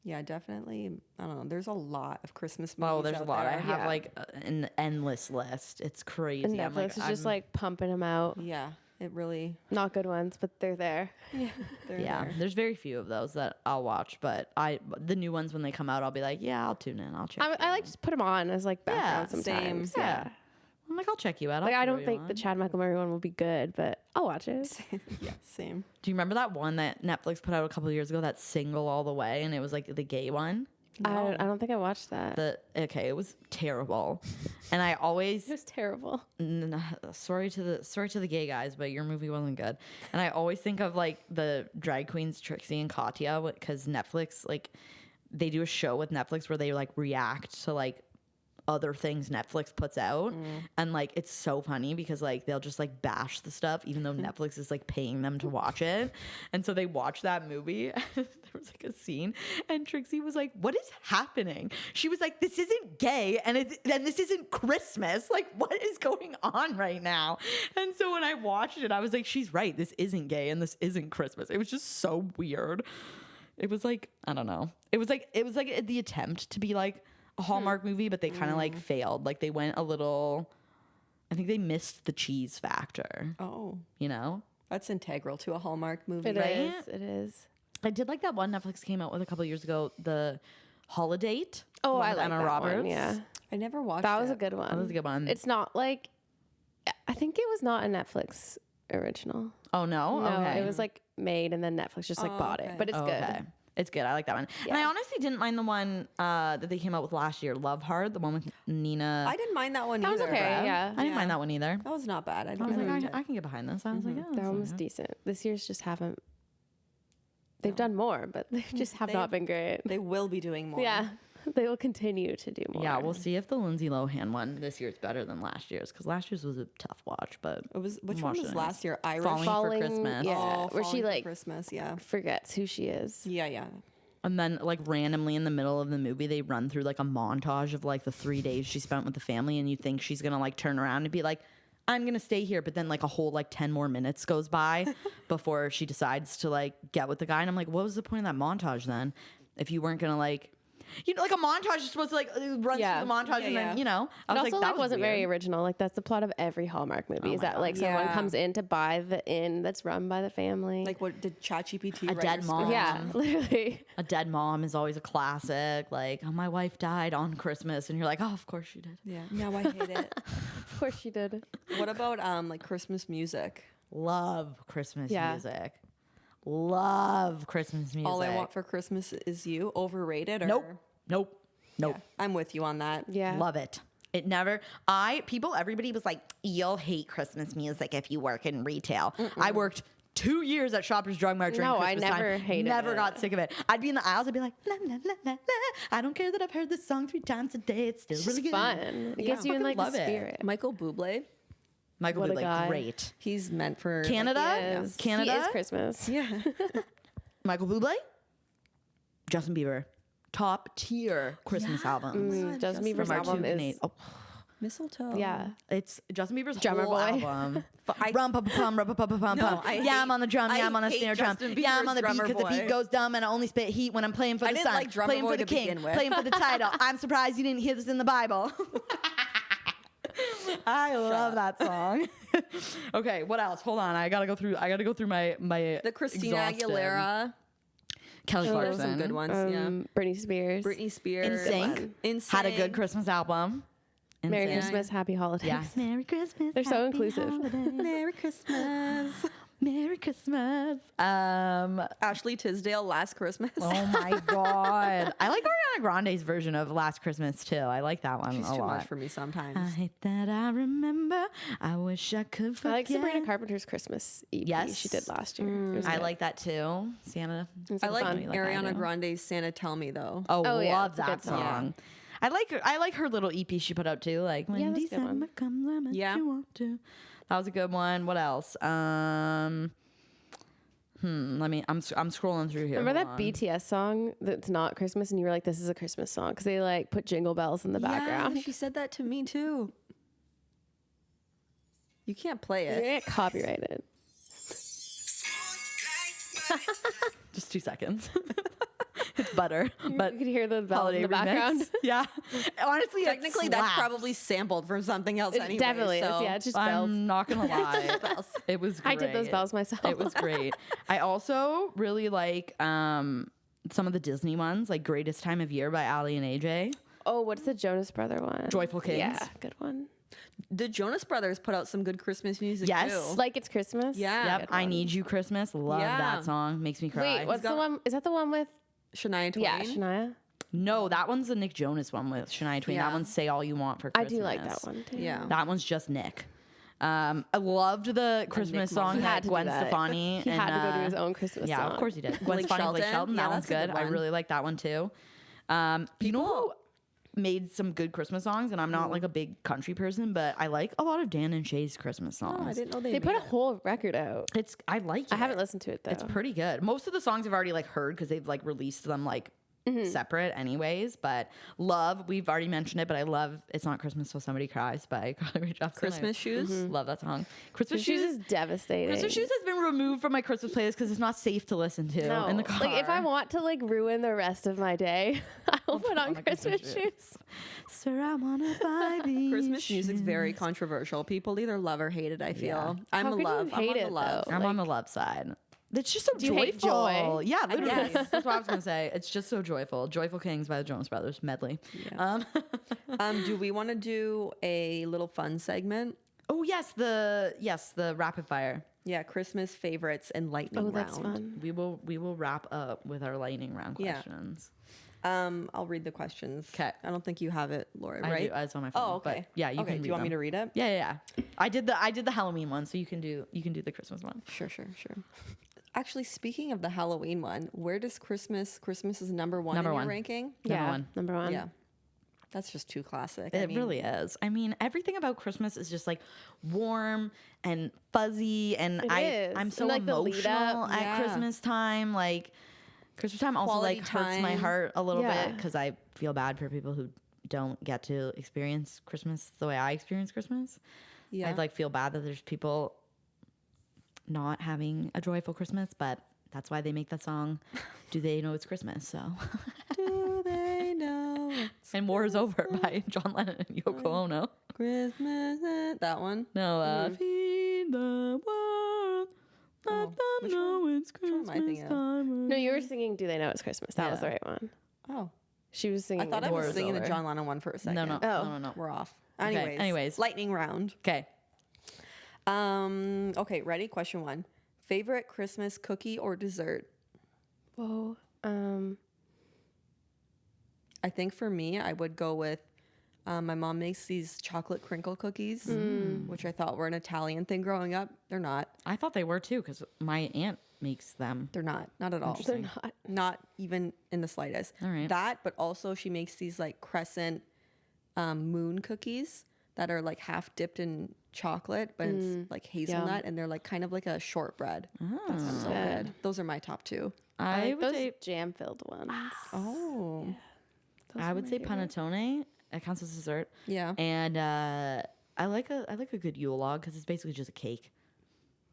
Yeah, definitely. I don't know. There's a lot of Christmas movies. Oh, there's a out lot. I there. have Yeah. like an endless list. It's crazy. And I'm Netflix like, is just I'm- like pumping them out. Yeah, it really. Not good ones, but they're there. Yeah, they're yeah. there. There's very few of those that I'll watch, but the new ones when they come out, I'll be like, yeah, I'll tune in. I'll check. I like just put them on as like background Yeah, sometimes. same. Yeah. I'm like, I'll check you out. Like I'll I throw don't you think the on. Chad Michael Murray one will be good, but I'll watch it. Yeah, same. Do you remember that one that Netflix put out a couple of years ago? That Single All the Way, and it was like the gay one. I don't think I watched that. It was terrible, and I always It was terrible. sorry to the gay guys, but your movie wasn't good. And I always think of like the drag queens Trixie and Katya because Netflix like they do a show with Netflix where they like react to like other things Netflix puts out, and like it's so funny because like they'll just like bash the stuff even though Netflix is like paying them to watch it. And so they watch that movie and there was like a scene and Trixie was like, what is happening? She was like, this isn't gay and this isn't Christmas, like what is going on right now? And so when I watched it I was like, she's right, this isn't gay and this isn't Christmas. It was just so weird. It was like, I don't know, it was like the attempt to be like a Hallmark movie, but they kind of like failed. Like they went a little, I think they missed the cheese factor, Oh, you know? that's integral to a Hallmark movie. It Right? is. It is. I did like that one Netflix came out with a couple years ago, the Holiday. Oh, one I with like Emma that Roberts. one. Yeah, I never watched that was it. a good one. That was a good one. It's not like I think it was not a Netflix original. Oh no? No, Okay. it was like made and then Netflix just like bought okay. it. But it's Oh, good. okay. It's good. I like that one. And I honestly didn't mind the one that they came out with last year, Love Hard, the one with Nina. I didn't mind that one That was either. okay. Brad. Yeah. I didn't mind that one either. That was not bad. I was like, I can get behind this. I was like, oh, That that's one was fine. decent. This year's just haven't. They've done more, but they just have not been great. They will be doing more. Yeah, they will continue to do more. Yeah, we'll see if the Lindsay Lohan one this year is better than last year's because last year's was a tough watch. But It was which I'm one watching was it. last year? Irish. Falling for Falling, Christmas. yeah. Oh, Where she, Falling for like, Christmas. Yeah. forgets who she is. Yeah. Yeah. And then, like, randomly in the middle of the movie, they run through, like, a montage of, like, the 3 days she spent with the family, and you think she's gonna, like, turn around and be like, I'm gonna stay here, but then, like, a whole, like, 10 more minutes goes by before she decides to, like, get with the guy. And I'm like, what was the point of that montage then? If you weren't gonna, like... You know, like, a montage is supposed to, like, run through the montage and then, you know. I It was also, that like, wasn't weird. very original. Like, that's the plot of every Hallmark movie, is my that, like, someone Yeah. comes in to buy the inn that's run by the family. Like, what did ChatGPT A write dead your mom. script? yeah, literally. A dead mom is always a classic. Like, oh, my wife died on Christmas. And you're like, oh, of course she did. Yeah. Now I hate it. Of course she did. What about like Christmas music? Love Christmas Yeah. music. Love Christmas music. All I Want for Christmas Is You. Overrated? Or? Nope. Yeah, I'm with you on that. Yeah. Love it. It never, everybody was like, you'll hate Christmas music if you work in retail. I worked 2 years at Shoppers Drug Mart during No, I Christmas never time. hated Never it. got sick of it. I'd be in the aisles. I'd be like, la, la, la, la, la. I don't care that I've heard this song 3 times a day. It's still It's really just good. fun. It gets you in, like, the love it. spirit. Michael Bublé. Michael What a Bublé, guy. great. He's meant for Canada? Yes. Canada? He is Christmas. Yeah. Michael Bublé? Justin Bieber. Top tier Christmas albums. Justin Bieber's From our two album is... Canadian. Oh, Mistletoe. Yeah. it's Justin Bieber's Drummer whole boy. album. I- Rum pa pa pum, rum pa pa pa pum No, pum. I Yeah, hate- I'm on the drum. I Yeah, I'm on the hate snare drum. Justin Yeah, I'm Bieber's on the beat Drummer because the beat Boy. goes dumb and I only spit heat when I'm playing for I the didn't sun, like Drummer playing Boy for the to king, begin with. playing for the title. I'm surprised you didn't hear this in the Bible. I love that song. Okay, what else? Hold on, I gotta go through my The Christina exhausted. Aguilera. Kelly There's Clarkson. some good ones. Yeah. Britney Spears. Britney Spears. NSYNC had a good Christmas album. Merry NSYNC. Christmas, Happy Holidays. Yeah. Merry Christmas. They're so happy inclusive. holidays. Merry Christmas. Merry Christmas. Ashley Tisdale, Last Christmas. Oh my God. I like Ariana Grande's version of Last Christmas too. I like that one She's a too lot. much for me sometimes. I hate that I remember. I wish I could I forget. like Sabrina Carpenter's Christmas EP Yes. she did last year. It was I good. like that too. Santa. It was I like fun. like that, Ariana yeah. Grande's Santa Tell Me though. Oh, yeah, love it's a that good song. song. I like her little EP she put out too. Like when Yeah, that's a good one. December comes, I bet Yeah. you want to. That was a good one. What else? Let me. I'm scrolling through here. Remember Hold that on. BTS song that's not Christmas and you were like, this is a Christmas song? Because they like put jingle bells in the background. Yeah, she said that to me too. You can't play You're it. gonna get copyrighted. Just 2 seconds. It's butter, but You could hear the bells holiday in the remix. background. Yeah. Honestly, Technically, it that's slaps. probably sampled from something else It anyway. definitely so. is. Yeah, it's just bells. I'm not gonna lie. It was great. I did those bells myself. It was great. I also really like some of the Disney ones, like Greatest Time of Year by Ali and AJ. Oh, what's the Jonas Brother one? Joyful Kings. Yeah, good one. The Jonas Brothers put out some good Christmas music Yes. too. Like It's Christmas. Yeah. Yep. Good I one. Need You Christmas. Love Yeah. that song. Makes me cry. Wait, what's the got- one? Is that the one with? Shania Twain. Yeah, Shania. No, that one's the Nick Jonas one with Shania Twain. Yeah. That one's Say All You Want for I Christmas. do like that one too. Yeah. That one's just Nick. I loved the Christmas song He had that to do Gwen that. Stefani. He and, had to go do his own Christmas Yeah, song. of course he did. Gwen Blake Stefani, Blake Shelton? Shelton. Yeah, That one's that's a good. good I one. really like that one too. You know who made some good Christmas songs? And I'm not like a big country person, but I like a lot of Dan and Shay's Christmas songs. Oh, I didn't know they They made put a it. whole record out. I like it. I haven't listened to it though. It's pretty good. Most of the songs I've already like heard because they've like released them like separate anyways. But Love, we've already mentioned it, but I love It's Not Christmas Till Somebody Cries by Carly Rae Jepsen. Christmas Shoes. Love that song. Christmas Shoes Shoes. is devastating. Christmas Shoes has been removed from my Christmas playlist because it's not safe to listen to No. in the car. Like if I want to like ruin the rest of my day, I'll put on a Christmas Christmas shoes. Sir, I wanna buy these Christmas music's very controversial. People either love or hate it. I feel. I'm How a could you love. I'm hate on the it, love. though? I'm on the love side. It's just so Do you hate joyful. joy? Yeah, literally. guess. That's what I was gonna say. It's just so joyful. Joyful Kings by the Jonas Brothers medley. Do we want to do a little fun segment? Oh yes, the rapid fire. Yeah, Christmas favorites and lightning Oh, round. that's fun. We will wrap up with our lightning round Yeah. questions. I'll read the questions. 'Kay. I don't think you have it, Laura. I right? do. It's on my phone. Oh, okay. But yeah, you okay. can. Do read you want me them. to read it? Yeah. I did the Halloween one, so you can do the Christmas one. Sure. Actually, speaking of the Halloween one, where does Christmas is number one Number in one. your ranking? Number one. Number one. Yeah. That's just too classic. It really is. I mean, everything about Christmas is just like warm and fuzzy, and It is. I'm so And, like, the lead emotional up. at Yeah. Christmas time. Like, Christmas time also Quality like hurts my time. heart a little Yeah. bit because I feel bad for people who don't get to experience Christmas the way I experience Christmas. Yeah. I'd like feel bad that there's people not having a joyful Christmas, but that's why they make that song. Do they know it's Christmas? So, Do they know it's and War is Over by John Lennon and Yoko Ono. Christmas? That one. No, feed the world. Let Oh, them which know it's one am I Christmas thinking of? time. No, you were singing "Do They Know It's Christmas." That was the Yeah. right one. Oh, She was singing. I thought I it. was War is singing the Over. John Lennon one for a second. No, Oh. no. We're off. Okay, anyways. lightning round. Okay. Okay, ready? Question 1. Favorite Christmas cookie or dessert? Whoa. I think for me, I would go with my mom makes these chocolate crinkle cookies, which I thought were an Italian thing growing up. They're not. I thought they were too because my aunt makes them. They're not. Not at all. They're not. Not even in the slightest. All right. That, but also she makes these like crescent moon cookies that are like half dipped in chocolate, but it's like hazelnut, and they're like kind of like a shortbread. So good. Those are my top 2. I I like would those say jam-filled ones. Oh, I would say panettone. It counts as dessert. yeah. And I like a good Yule log because it's basically just a cake.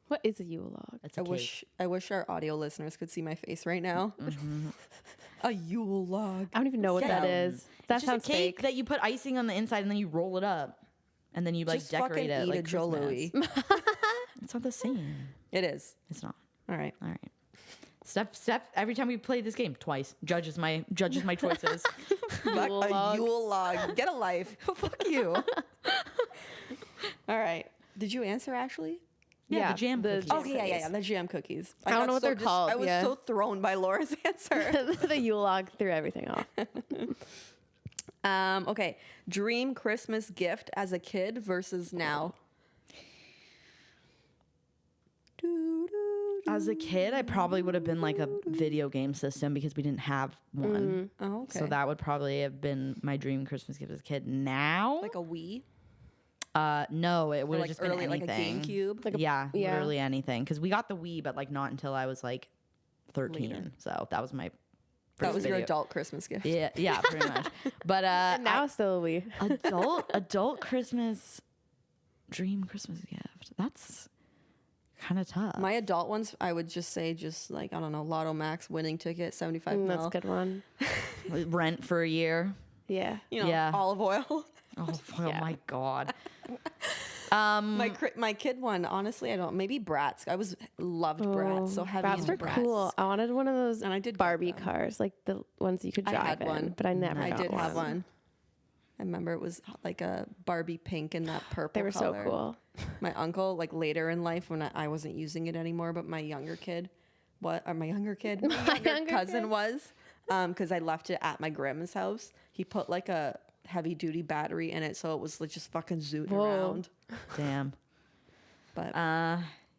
What is a Yule log? It's a cake. I wish our audio listeners could see my face right now. A Yule log. I don't even know what that is. That It's just sounds a cake fake. that you put icing on the inside and then you roll it up, and then you like Just fucking decorate it eat like a Joe Christmas. Louis. It's not the same. It is. It's not. All right. All right. Steph. Every time we play this game, twice judges my choices. Fuck Yule a log. Yule log. Get a life. Fuck you. All right. Did you answer, Ashley? Yeah, the jam cookies. Okay, yeah. The jam cookies. I don't got know what they're called, I was yeah. so thrown by Laura's answer. The Yule log threw everything off. Okay. Dream Christmas gift as a kid versus now. As a kid, I probably would have been like a video game system because we didn't have one. Oh, okay. So that would probably have been my dream Christmas gift as a kid. Now, like a Wii? no, it would Or have like just early, been like a anything. GameCube? Yeah, yeah. literally anything. Because we got the Wii, but like not until I was like 13. Later. So that was my. That first was your video. adult Christmas gift. Yeah, pretty much. But And now it's still a Wii. adult Christmas dream Christmas gift. That's kind of tough. My adult ones, I would just say, like, I don't know, Lotto Max winning ticket, 75 mil. That's a good one. Rent for a year. Yeah. You know, Yeah. olive oil. Oh my god. My kid one, honestly, I don't. Maybe Bratz. I loved Bratz. So heavy Brats into were Bratz. cool. I wanted one of those And I did get Barbie them. cars, like the ones you could I drive had in, one. but I never I got did one. have one. I remember it was like a Barbie pink and that purple They were color. so cool. My uncle, like later in life when I wasn't using it anymore, but my younger younger cousin kid. was, because I left it at my grandma's house. He put like a heavy duty battery in it, so it was like just fucking zooting around. Damn. But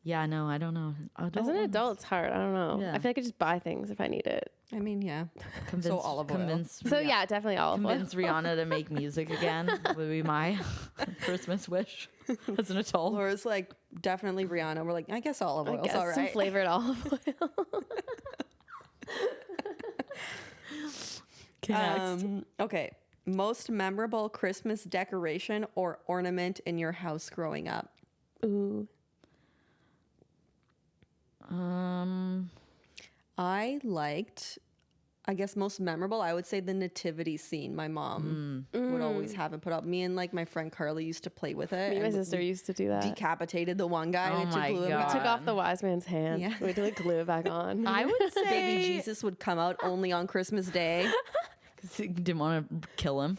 Yeah, no, I don't know. As an adult, it's hard. I don't know. Yeah. I feel like I could just buy things if I need it. I mean, yeah. Convince, olive oil. convince, So yeah, definitely olive oil. convince Rihanna to make music again would be my Christmas wish as an adult. Laura's like, definitely Rihanna. We're like, I guess olive I oil's guess all some right. flavored olive oil. Okay, next. Okay. Most memorable Christmas decoration or ornament in your house growing up? Ooh. I guess most memorable, I would say the nativity scene my mom would always have it put up. Me and like my friend Carly used to play with it. Me and my and sister we used to do that. decapitated the one guy. Oh and my glue him God. back. Took off the wise man's hand. Yeah. We had to like glue it back on. I would say Baby Jesus would come out only on Christmas Day. didn't want to kill him.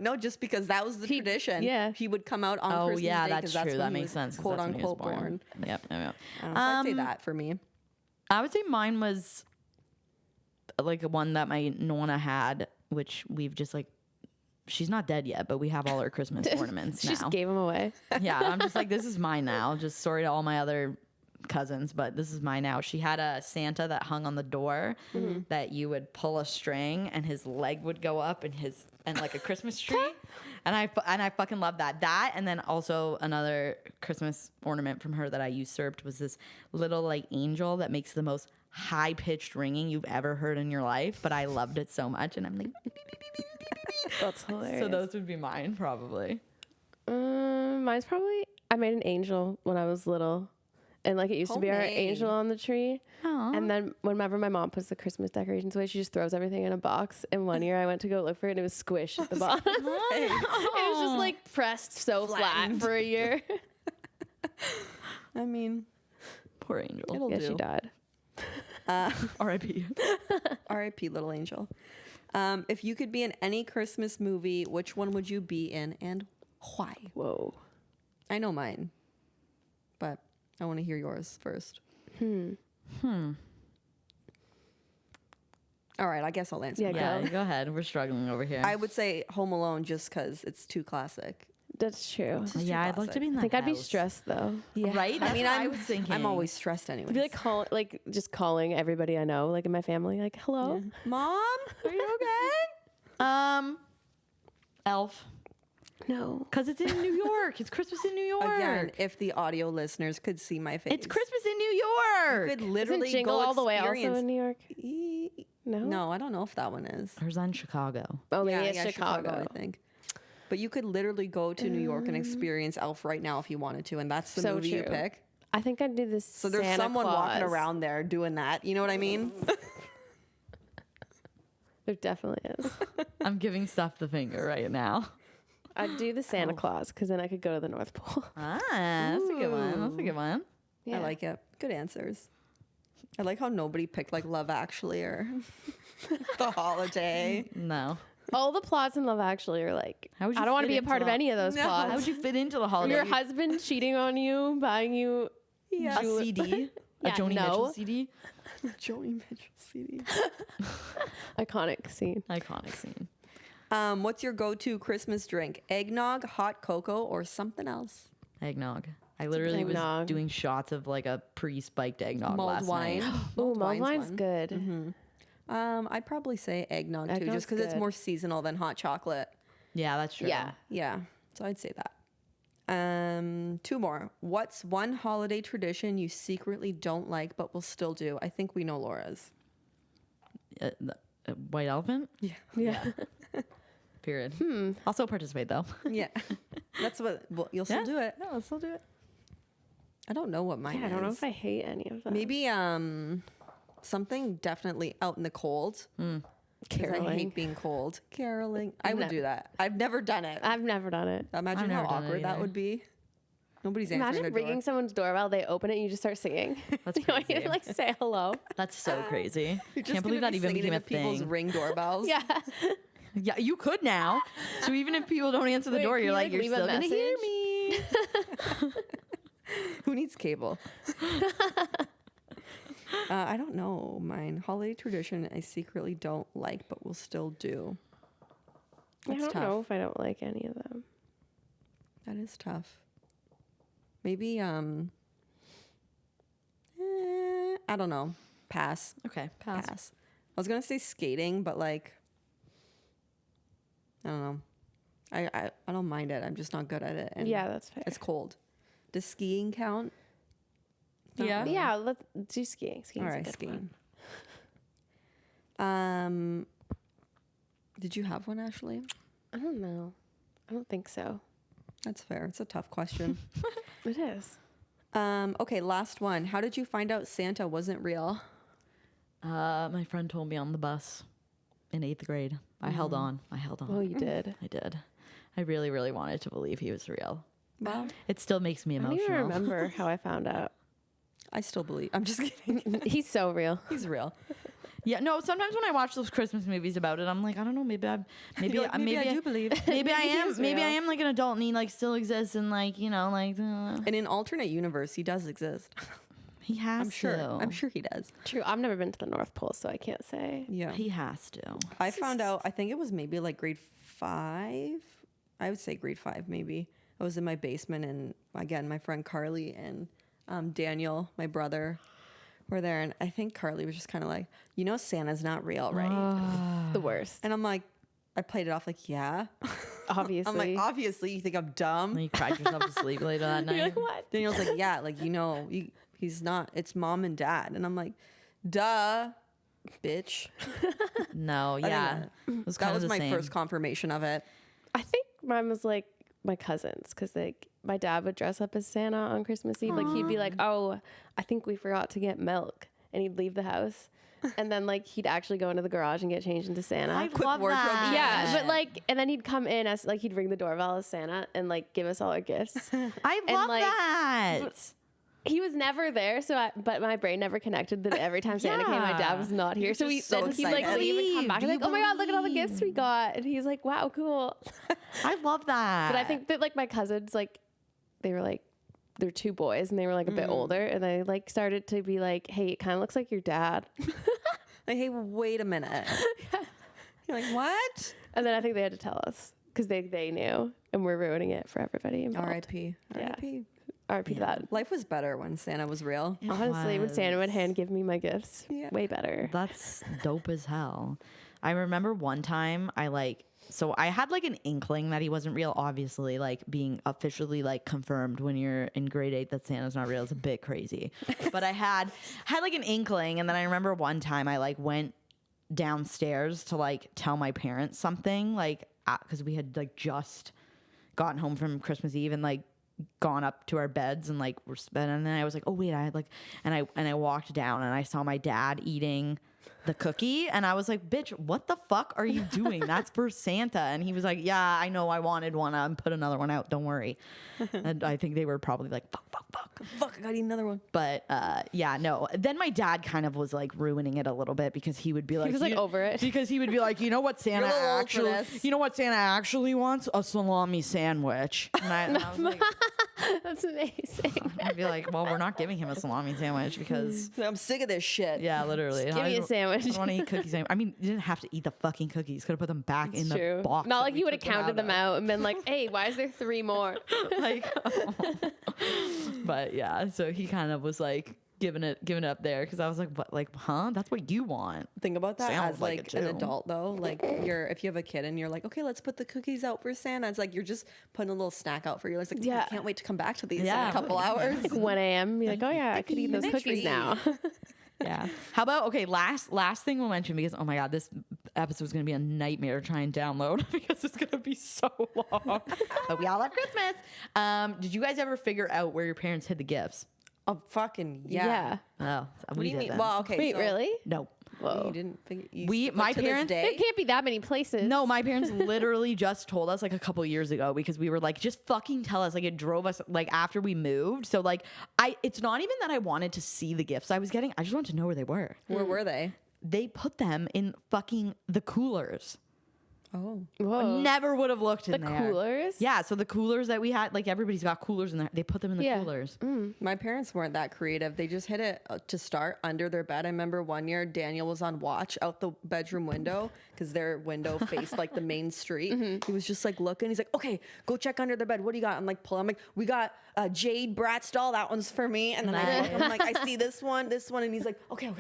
No, just because that was the tradition. yeah. He would come out on Oh Christmas yeah, Day that's because true. when That he makes was, sense. 'cause quote that's when he was unquote born. Yep. So I'd say that for me. I would say mine was like one that my Nonna had, which we've just like. She's not dead yet, but we have all her Christmas ornaments She now. just gave them away. Yeah, I'm just like, this is mine now. Just sorry to all my other cousins, but this is mine now. She had a Santa that hung on the door that you would pull a string and his leg would go up and like a Christmas tree. And I fucking love that. That, and then also another Christmas ornament from her that I usurped was this little like angel that makes the most high pitched ringing you've ever heard in your life. But I loved it so much, and I'm like, That's hilarious. so those would be mine probably. Mine's probably, I made an angel when I was little. And like it used to be our Homemade. angel on the tree. Aw. And then whenever my mom puts the Christmas decorations away, she just throws everything in a box. And one year I went to go look for it and it was squished at the bottom. It was just like pressed so flat for a year. I mean, Poor angel. it'll Yeah, do. she died. R.I.P. R.I.P. little angel. If you could be in any Christmas movie, which one would you be in and why? Whoa. I know mine, but I want to hear yours first. All right, I guess I'll answer. Yeah, mine. Yeah, Go. go ahead. We're struggling over here. I would say Home Alone just because it's too classic. That's true. It's too yeah, I'd like to classic. be in that I think I'd be house. stressed though. Right? That's I mean, what I was thinking. I'm always stressed anyway. I'd be like just calling everybody I know, like in my family, like, hello. Mom, are you okay? Elf. No. Because it's in New York. It's Christmas in New York. Again, if the audio listeners could see my face, It's Christmas in New York. could Isn't literally Jingle go All the Way also experience- in New York? No. No, I don't know if that one is. Hers on Chicago. Oh, maybe it's Chicago. I think. But you could literally go to New York and experience Elf right now if you wanted to, and that's the So movie you true. pick. I think I'd do this. So there's Santa someone walking Claus. around there doing that. You know what I mean? There definitely is. I'm giving Steph the finger right now. I'd do the Santa Claus because then I could go to the North Pole. Ah, that's a good one. That's a good one. I like it. Good answers. I like how nobody picked like Love Actually or The Holiday. No. All the plots in Love Actually are like, How would you I don't want to fit be a into part of that? any of those No. plots. How would you fit into the holiday? Your husband cheating on you, buying you Yeah. A CD? Yeah, A Joni no. Mitchell CD? Joni Mitchell CD. iconic scene. Iconic scene. What's your go-to Christmas drink? Eggnog, hot cocoa, or something else? Eggnog. I literally Eggnog. was doing shots of like a pre-spiked eggnog Mulled last wine. night. Ooh, mulled wine's one. good. I'd probably say eggnog too, Eggnog's just because it's good. more seasonal than hot chocolate. Yeah, that's true. Yeah. Yeah, so I'd say that. Two more. What's one holiday tradition you secretly don't like but will still do? I think we know Laura's. White elephant? Yeah. Period. I'll still participate though. Yeah, that's what you'll still do it. No, I'll still do it. I don't know what mine I is. don't know if I hate any of them. Maybe something definitely out in the cold. 'Cause I Caroling. hate being cold. Caroling. I would No. do that. I've never done it. I've never done it. Imagine I've how never done it awkward that either. would be. Nobody's answering Imagine the ringing door. someone's doorbell, they open it, and you just start singing. That's You don't crazy. even like say hello. That's so crazy. You're just Can't believe gonna that be even singing became a into people's thing. ring doorbells. Yeah. Yeah, you could now. So even if people don't answer the Wait, door, can you're you, like, like, you're leave a still gonna hear message? me. Who needs cable? I don't know mine. Holiday tradition I secretly don't like but will still do. I That's don't tough. know if I don't like any of them. That is tough. Maybe I don't know. Pass. Okay, Pass. I was gonna say skating, but like I don't know. I don't mind it. I'm just not good at it. And Yeah, that's fair. it's cold. Does skiing count? Not Yeah. really. Yeah, let's do skiing. Skiing's All a right, good skiing. one. Did you have one, Ashley? I don't know. I don't think so. That's fair. It's a tough question. It is. Okay, last one. How did you find out Santa wasn't real? My friend told me on the bus in 8th grade. I held on. Oh, you did. I did. I really, really wanted to believe he was real. Well, It still makes me I don't emotional. even remember how I found out. I still believe. I'm just kidding. He's so real. He's real. Yeah, no. Sometimes when I watch those Christmas movies about it, I'm like, I don't know. Maybe I do believe. Maybe I Maybe he am. is Maybe I real. am like an adult and he like still exists and like like In an alternate universe, he does exist. he has I'm sure. to. I'm sure he does. True. I've never been to the North Pole, so I can't say. Yeah. he has to. I found out, I think it was maybe like grade 5. I would say grade 5, maybe. I was in my basement, and again, my friend Carly and Daniel, my brother, were there, and I think Carly was just kind of like, Santa's not real, right? The worst. And I'm like, I played it off like, yeah. Obviously. I'm like, obviously, you think I'm dumb. And you cried yourself to sleep later that night. You're like, what? Daniel's like, yeah, like, he's not. It's mom and dad. And I'm like, duh, bitch. No, yeah. It was kind That of was the my same. first confirmation of it. I think mine was like my cousins, because like my dad would dress up as Santa on Christmas Eve. Like he'd be like, oh, I think we forgot to get milk. And he'd leave the house. And then like he'd actually go into the garage and get changed into Santa. I Quick love wardrobe that. Yeah, but like, and then he'd come in as like he'd ring the doorbell as Santa and like give us all our gifts. I love like, that. He was never there, but my brain never connected that every time Santa came, my dad was not here. So just so then he'd like excited. leave and come back and Believe, like, oh my god, look at all the gifts we got, and he's like, wow, cool. I love that. But I think that like my cousins, like they're two boys and they were like a bit older, and they like started to be like, hey, it kind of looks like your dad. Like, hey, wait a minute. You're like, what? And then I think they had to tell us because they knew, and we're ruining it for everybody involved. R.I.P. Yeah. R.I.P. R.I.P. to that. Life was better when Santa was real. Honestly, when Santa would was. hand give me my gifts, way better. That's dope as hell. I remember one time so I had like an inkling that he wasn't real. Obviously, like being officially like confirmed when you're in grade 8 that Santa's not real is a bit crazy. But I had like an inkling, and then I remember one time I like went downstairs to like tell my parents something, like because we had like just gotten home from Christmas Eve and like gone up to our beds and like we're spending. And then I was like, oh wait, I had like, and I walked down and I saw my dad eating the cookie, and I was like, bitch, what the fuck are you doing? That's for Santa. And he was like, yeah, I know, I wanted one. I'm put another one out, don't worry. And I think they were probably like, fuck, Fuck, I gotta eat another one. but yeah, no. Then my dad kind of was like ruining it a little bit because he would be like, He was like over it. because he would be like, you know what Santa You're a little old for this. actually wants? A salami sandwich. And I was like, That's amazing. I'd be like, well, we're not giving him a salami sandwich because I'm sick of this shit. yeah, literally. Give me a sandwich. I don't want to eat cookies anymore. I mean, you didn't have to eat the fucking cookies. Could have put them back in True. the box. Not that like we you would have took them counted them of. out and been like, hey, why is there 3 more? Like, but yeah, so he kind of was like giving it up there because I was like, what, like, huh? That's what you want. Think about that Sounds as like like it an too. adult though. Like if you have a kid and you're like, okay, let's put the cookies out for Santa. It's like you're just putting a little snack out for you. It's like, Yeah. I can't wait to come back to these in Yeah. a couple hours. Like 1 a.m. You're like, oh yeah, I could eat those Cookie. cookies now. Yeah. How about okay? Last thing we'll mention because oh my god, this episode is gonna be a nightmare to try and download because it's gonna be so long. But we all love Christmas. Did you guys ever figure out where your parents hid the gifts? Oh fucking yeah. Oh, What we do you did mean? then. Well, okay. Wait, so really? No. Whoa. You didn't think My to this parents- There day? can't be that many places. No, my parents literally just told us like a couple years ago because we were like, just fucking tell us. Like it drove us like after we moved. So like it's not even that I wanted to see the gifts I was getting. I just wanted to know where they were. Where were they? They put them in fucking the coolers. Oh. Whoa. Never would have looked The in there. coolers? Yeah, so the coolers that we had, like everybody's got coolers in there. They put them in the Yeah. coolers. My parents weren't that creative. They just hid it to start under their bed. I remember one year Daniel was on watch out the bedroom window because their window faced like the main street. He was just like looking. He's like, okay, go check under the bed. What do you got? I'm like, I'm like, we got a Jade Bratz doll. That one's for me. And then I look, I'm like, I see this one. And he's like, okay.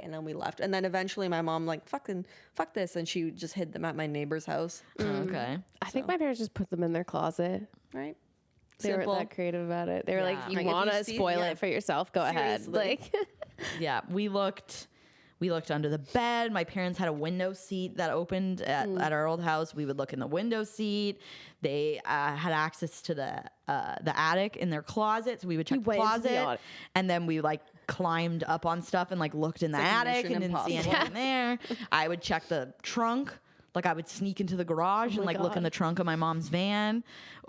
And then we left. And then eventually my mom like, fuck this. And she just hid them at my neighbor's house. Okay. I think my parents just put them in their closet. Right? They weren't that creative about it. They were like, Yeah. you Like, if want you to see- spoil yeah. it for yourself? Go ahead. Seriously. Like, Yeah, we looked under the bed. My parents had a window seat that opened at our old house. We would look in the window seat. They had access to the attic in their closet, so we would check the went into the closet, attic. and then we like climbed up on stuff and like looked in the like attic Mission and didn't see Impossible. anything there. I would check the trunk. Like I would sneak into the garage and my like look in God. the trunk of my mom's van.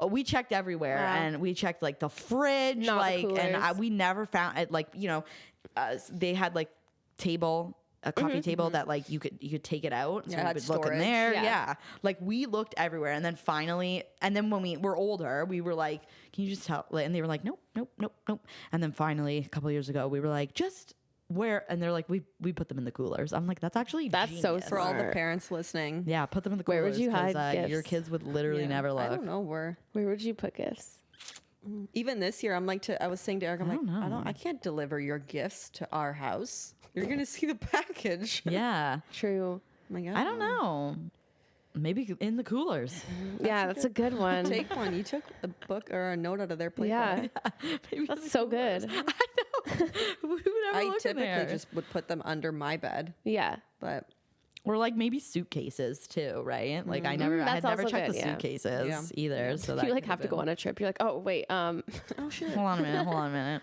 We checked everywhere Wow. and we checked like the fridge, Not the like and coolers. we never found it. Like they had like a coffee table that like you could take it out. So Yeah, it we had would look in storage. there. Yeah. Yeah. Like we looked everywhere. And then finally, when we were older, we were like, can you just tell? And they were like, nope. And then finally, a couple years ago, we were like, just where? And they're like, we put them in the coolers. I'm like, that's actually That's so genius. For all the Smart. parents listening. Yeah, put them in the coolers. Where would you 'cause, hide your gifts? kids would literally never I look. don't know where. where would you put gifts? Even this year, I was saying to Eric, I can't deliver your gifts to our house. You're going to see the package. Yeah. True. Oh my God. I don't know. Maybe in the coolers. Yeah, that's a good one. Take one. You took a book or a note out of their plate. Yeah. Maybe That's so good. I know. Who would ever I look in typically there? just would put them under my bed, Yeah. but Or like maybe suitcases too, right? Like I had never That's checked also the good, yeah. suitcases Yeah. either. So that You like could have to go on a trip. You're like, oh wait, oh shit. Hold on a minute.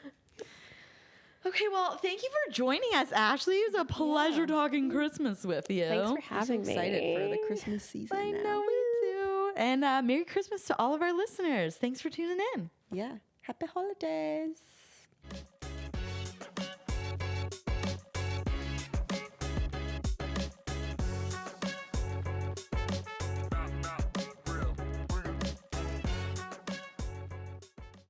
Okay, well, thank you for joining us, Ashley. It was a pleasure talking Christmas with you. thanks for I'm so having me. excited for the Christmas season. I now. know, me too. And Merry Christmas to all of our listeners. Thanks for tuning in. Yeah. Happy holidays.